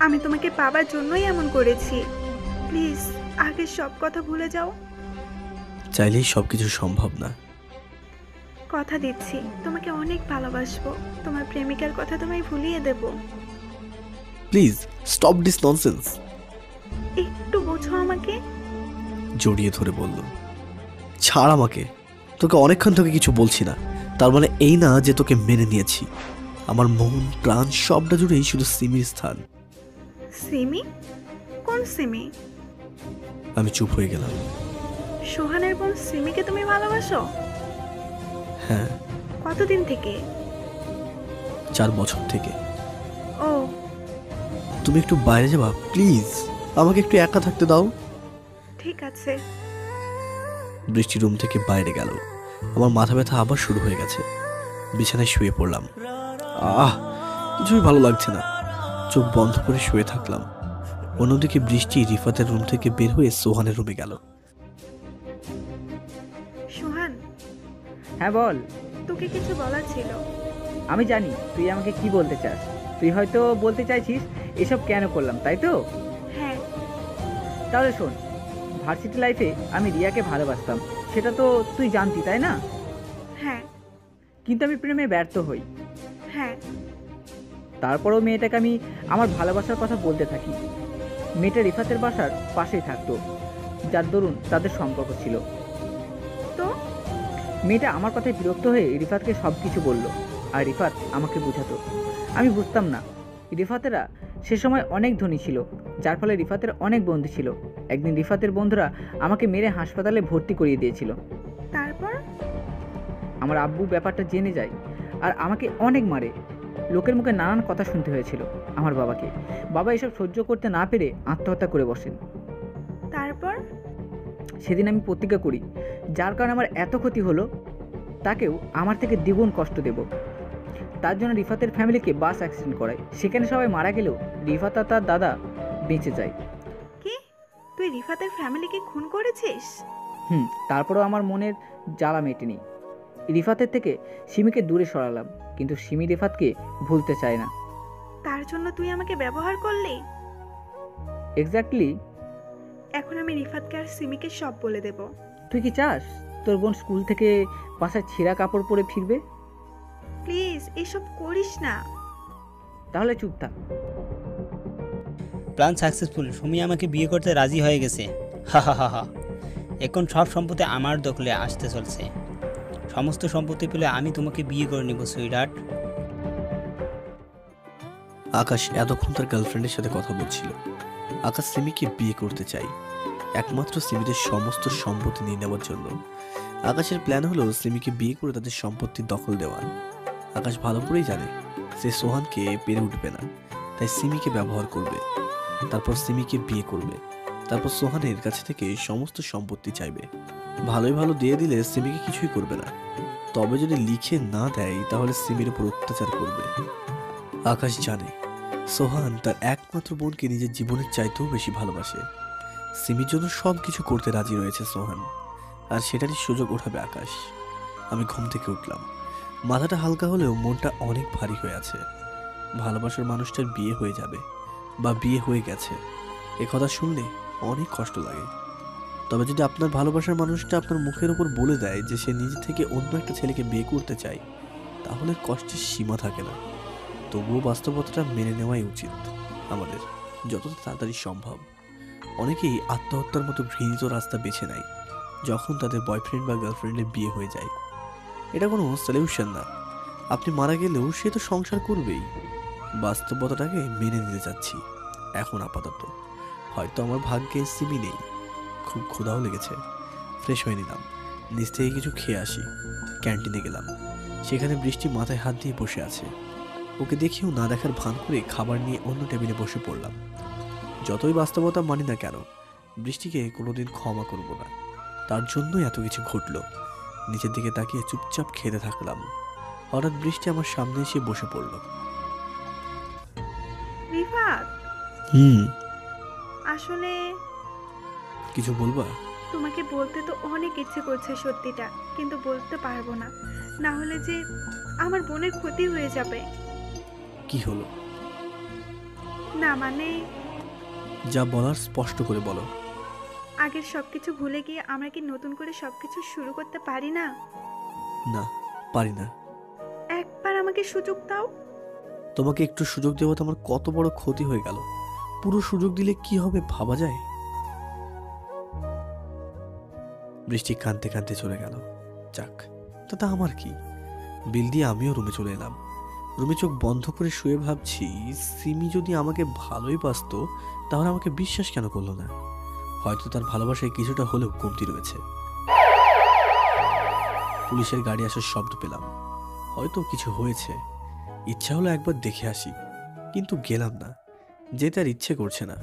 আমি তোমাকে পাবার জন্যই এমন করেছি। প্লিজ আগের সব কথা ভুলে যাও। চাইলেই সবকিছু সম্ভব না। কথা দিচ্ছি তোমাকে অনেক ভালোবাসবো। তোমার প্রেমিকার কথা তোমায় ভুলিয়ে দেব। Please stop this nonsense. একটু বোঝো আমাকে। জড়িয়ে ধরে বলল, ছাড় আমাকে। তোকে অনেকক্ষণ থেকে কিছু বলছি না, তার মানে এই না যে তোকে মেনে নিয়েছি। আমার মন প্রাণ সবটা জুড়েই শুধু সিমির স্থান। সিমি? কোন সিমি? আমি চুপ হয়ে গেলাম। সোহানের বোন সিমিকে তুমি ভালোবাসো? হ্যাঁ, কতদিন থেকে? 4 বছর থেকে। ও, তুমি একটু বাইরে যাবা প্লিজ? আমাকে একটু একা থাকতে দাও। ঠিক আছে। বৃষ্টি রুম থেকে বাইরে গেল। আমার মাথা ব্যথা আবার শুরু হয়ে গেছে। বিছানায় শুয়ে পড়লাম। কিছুই ভালো লাগছে না। চোখ বন্ধ করে শুয়ে থাকলাম। অন্যদিকে বৃষ্টি রিফাতের রুম থেকে বের হয়ে সোহানের রুমে গেল। সোহান, হ্যাঁ বল। তোকে কিছু বলার ছিল। আমি জানি তুই আমাকে কি বলতে চাস। তুই হয়তো বলতে চাইছিস এসব কেন করলাম, তাই তো? হ্যাঁ। তাহলে শোন, ভার্সিটি লাইফে আমি রিয়াকে ভালোবাসতাম, সেটা তো তুই জানতি, তাই না? হ্যাঁ। কিন্তু আমি প্রেমে ব্যর্থ হই। হ্যাঁ। তারপরও মেয়েটাকে আমি আমার ভালোবাসার কথা বলতে থাকি। মেয়েটা রিফাতের বাসার পাশেই থাকতো, যার দরুন তাদের সম্পর্ক ছিল। তো মেয়েটা আমার কথায় বিরক্ত হয়ে রিফাতকে সব কিছু বলল, আর রিফাত আমাকে বোঝাতো। আমি বুঝতাম না। রিফাতেরা সে সময় অনেক ধনী ছিল, যার ফলে রিফাতের অনেক বন্ধু ছিল। একদিন রিফাতের বন্ধুরা আমাকে মেরে হাসপাতালে ভর্তি করিয়ে দিয়েছিল। তারপর? আমার আব্বু ব্যাপারটা জেনে যায় আর আমাকে অনেক মারে। লোকের মুখে নানান কথা শুনতে হয়েছিল আমার বাবাকে। বাবা এসব সহ্য করতে না পেরে আত্মহত্যা করে বসেন। তারপর? সেদিন আমি প্রতিজ্ঞা করি, যার কারণে আমার এত ক্ষতি হলো তাকেও আমার থেকে দ্বিগুণ কষ্ট দেব। তার জন্য রিফাতের ফ্যামিলিকে বাস অ্যাক্সিডেন্ট করায়। সেখানে সবাই মারা গেলেও রিফাত আর তার দাদা বেঁচে যায়। কি? তুই রিফাতের ফ্যামিলিকে খুন করেছিস? তারপরেও আমার মনের জ্বালা মেটেনি। রিফাতের থেকে সিমিকে দূরে সরালাম। কিন্তু সিমি রিফাতকে ভুলতে চায় না। তার জন্য তুই আমাকে ব্যবহার করলি? এক্স্যাক্টলি। এখন আমি রিফাতকে আর সিমিকে সব বলে দেব। তুই কি চাস তোর বোন স্কুল থেকে বাসায় ছেঁড়া কাপড় পরে ফিরবে? প্লিজ এসব করিস না। তাহলে চুপ থাক। প্ল্যান সাকসেসফুল, সুমি আমাকে বিয়ে করতে রাজি হয়ে গেছে। হা হা হা হা। এখন সব সম্পত্তি আমার দখলে আসতে চলছে। সমস্ত সম্পত্তি পেলে আমি তোমাকে বিয়ে করে নেব সুইটহার্ট। আকাশ এতক্ষণ তার গার্লফ্রেন্ডের সাথে কথা বলছিল। আকাশ সিমিকে বিয়ে করতে চাই, একমাত্র সিমিদের সমস্ত সম্পত্তি নিয়ে নেওয়ার জন্য। আকাশের প্ল্যান হলো সিমিকে বিয়ে করে তাদের সম্পত্তির দখল দেওয়া। আকাশ ভালো করেই জানে সে সোহানকে পেরে উঠবে না, তাই সিমিকে ব্যবহার করবে, তারপর সিমিকে বিয়ে করবে, তারপর সোহানের কাছে থেকে সমস্ত সম্পত্তি চাইবে। ভালোই ভালো দিয়ে দিলে সিমিকে কিছুই করবে না, তবে যদি লিখে না দেয় তাহলে সিমির উপর অত্যাচার করবে। আকাশ জানে সোহান তার একমাত্র বোনকে নিজের জীবনের চাইতেও বেশি ভালোবাসে। সিমির জন্য সব কিছু করতে রাজি রয়েছে সোহান, আর সেটারই সুযোগ ওঠাবে আকাশ। আমি ঘুম থেকে উঠলাম, মাথাটা হালকা হলেও মনটা অনেক ভারী হয়ে আছে। ভালোবাসার মানুষটার বিয়ে হয়ে যাবে বা বিয়ে হয়ে গেছে এ কথা শুনলে অনেক কষ্ট লাগে। তবে যদি আপনার ভালোবাসার মানুষটা আপনার মুখের উপর বলে দেয় যে সে নিজে থেকে অন্য একটা ছেলেকে বিয়ে করতে চায়, তাহলে কষ্টের সীমা থাকে না। তবুও বাস্তবতাটা মেনে নেওয়াই উচিত আমাদের, যতটা তাড়াতাড়ি সম্ভব। অনেকেই আত্মহত্যার মতো ঘৃণিত রাস্তা বেছে নেয় যখন তাদের বয়ফ্রেন্ড বা গার্লফ্রেন্ডের বিয়ে হয়ে যায়। এটা কোনো সলিউশন না। আপনি মারা গেলেও সে তো সংসার করবেই। বাস্তবতাটাকে মেনে নিতে যাচ্ছি এখন আপাতত। হয়তো আমার ভাগ্যে সিমি নেই। খুব ক্ষুধাও লেগেছে, ফ্রেশ হয়ে নিলাম, নিচ থেকে কিছু খেয়ে আসি। ক্যান্টিনে গেলাম, সেখানে বৃষ্টি মাথায় হাত দিয়ে বসে আছে। ওকে দেখেও না দেখার ভান করে খাবার নিয়ে অন্য টেবিলে বসে পড়লাম। যতই বাস্তবতা মানি না কেন, বৃষ্টিকে কোনোদিন ক্ষমা করব না, তার জন্যই এত কিছু ঘটলো। নিচের দিকে তাকিয়ে চুপচাপ খেতে থাকলাম। হঠাৎ বৃষ্টি আমার সামনে এসে বসে পড়ল। রিফাত, আসলে কিছু বলবা? তোমাকে বলতে তো অনেক ইচ্ছে করছে সত্যিটা, কিন্তু বলতে পারবো না, না হলে যে আমার বোনের ক্ষতি হয়ে যাবে। কি হলো? না মানে, যা বলার স্পষ্ট করে বলো। আগের সবকিছু ভুলে গিয়ে আমরা কি নতুন করে সবকিছু শুরু করতে পারি না? না, পারি না। একবার আমাকে সুযোগ দাও। তোমাকে একটু সুযোগ দেওয়া তো আমার কত বড় ক্ষতি হয়ে গেল। পুরো সুযোগ দিলে কি হবে ভাবা যায়? বৃষ্টি কাঁদতে কাঁদতে চলে গেল। যাক, তাতে আমার কি। বিল দিয়ে আমিও রুমে চলে এলাম। রুমে চোখ বন্ধ করে শুয়ে ভাবছি, সিমি যদি আমাকে ভালোই বাসতো তাহলে আমাকে বিশ্বাস কেন করলো না? হয়তো তার ভালোবাসায় কিছুটা হলেও কমতি রয়েছে। পুলিশের গাড়ি আসার শব্দ পেলাম, হয়তো কিছু হয়েছে। ইচ্ছা হলো একবার দেখে আসি, কিন্তু গেলাম না, যেতে আর ইচ্ছে করছে না।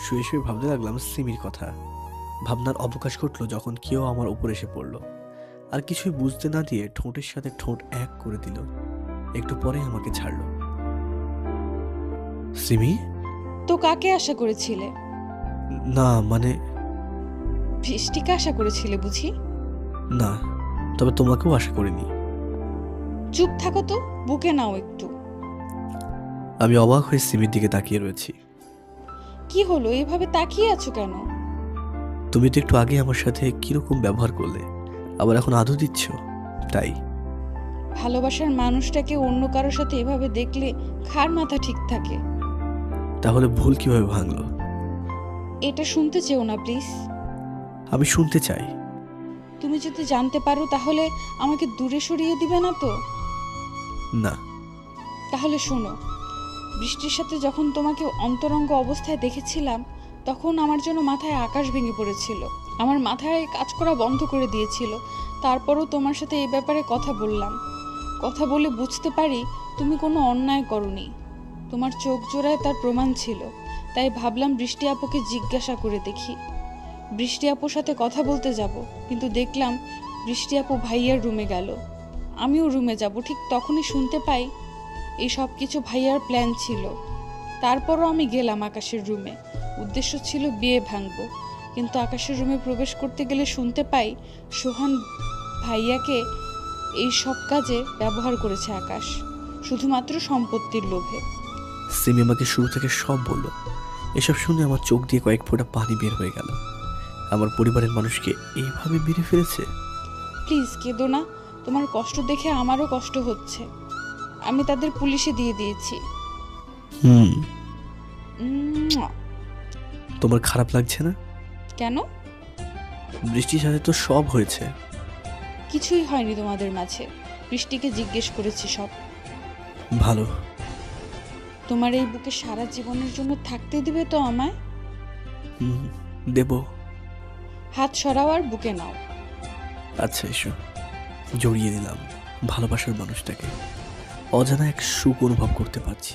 শুয়ে শুয়ে ভাবতে লাগলাম সিমির কথা। ভাবনার অবকাশ ঘটলো যখন কেউ আমার উপর এসে পড়ল, আর কিছুই বুঝতে না দিয়ে ঠোঁটের সাথে ঠোঁট এক করে দিল। একটু পরে আমাকে ছাড়লো। সিমি? তো কাকে আশা করেছিলে? না মানে, বৃষ্টিকে আশা করেছিলে বুঝি? না, তবে তোমাকেও আশা করিনি। চুপ থাকো তো, বুকে নাও একটু। আমি অবাক হয়ে সিমির দিকে তাকিয়ে রয়েছি। কি হলো, এভাবে তাকিয়ে আছো কেন? তুমি তো একটু আগে আমার সাথে কিরকম ব্যবহার করলে, আবার এখন আদর দিচ্ছ, তাই। ভালোবাসার মানুষটাকে অন্য কারোর সাথে এভাবে দেখলে কার মাথা ঠিক থাকে? তাহলে ভুল কিভাবে ভাঙলো? এটা শুনতে চেও না প্লিজ। আমি শুনতে চাই। তুমি যদি জানতে পারো তাহলে আমাকে দূরে সরিয়ে দিবে না তো? না। তাহলে শোনো, বৃষ্টির সাথে যখন তোমাকে অন্তরঙ্গ অবস্থায় দেখেছিলাম তখন আমার জন্য মাথায় আকাশ ভেঙে পড়েছিল। আমার মাথায় কাজ করা বন্ধ করে দিয়েছিল। তারপরও তোমার সাথে এই ব্যাপারে কথা বললাম। কথা বলে বুঝতে পারি তুমি কোনো অন্যায় করোনি। তোমার চোখ জোড়ায় তার প্রমাণ ছিল। তাই ভাবলাম বৃষ্টি আপুকে জিজ্ঞাসা করে দেখি। বৃষ্টি আপুর সাথে কথা বলতে যাব, কিন্তু দেখলাম বৃষ্টি আপু ভাইয়ার রুমে গেল। আমিও রুমে যাব, ঠিক তখনই শুনতে পাই এই সব কিছু ভাইয়ার প্ল্যান ছিল। তারপরও আমি গেলাম আকাশের রুমে। উদ্দেশ্য ছিল বিয়ে ভাঙবো, কিন্তু আকাশের রুমে প্রবেশ করতে গেলে শুনতে পাই সোহান ভাইয়াকে এই সব কাজে ব্যবহার করেছে আকাশ, শুধুমাত্র সম্পত্তির লোভে। সিমি আমাকে শুরু থেকে সব বলল। এসব শুনে আমার চোখ দিয়ে কয়েক ফোঁটা পানি বের হয়ে গেল। আমার পরিবারের মানুষকে এইভাবে মেরে ফেলেছে। প্লিজ কেঁদো না, তোমার কষ্ট দেখে আমারও কষ্ট হচ্ছে। আমি তাদের পুলিশে দিয়ে দিয়েছি। উম্মুয়া। তোমার খারাপ লাগছে না? কেন? বৃষ্টির সাথে তো সব হয়েছে। কিছুই হয়নি তোমাদের মাঝে, বৃষ্টিকে জিজ্ঞেস করেছি সব। ভালো। তোমার এই বুকে সারা জীবনের জন্য থাকতে দিবে তো আমায়? দেব। হাত সরাও আর বুকে নাও। আচ্ছা এসো। জড়িয়ে দিলাম ভালোবাসার মানুষটাকে। অজানা এক সুখ অনুভব করতে পারছি।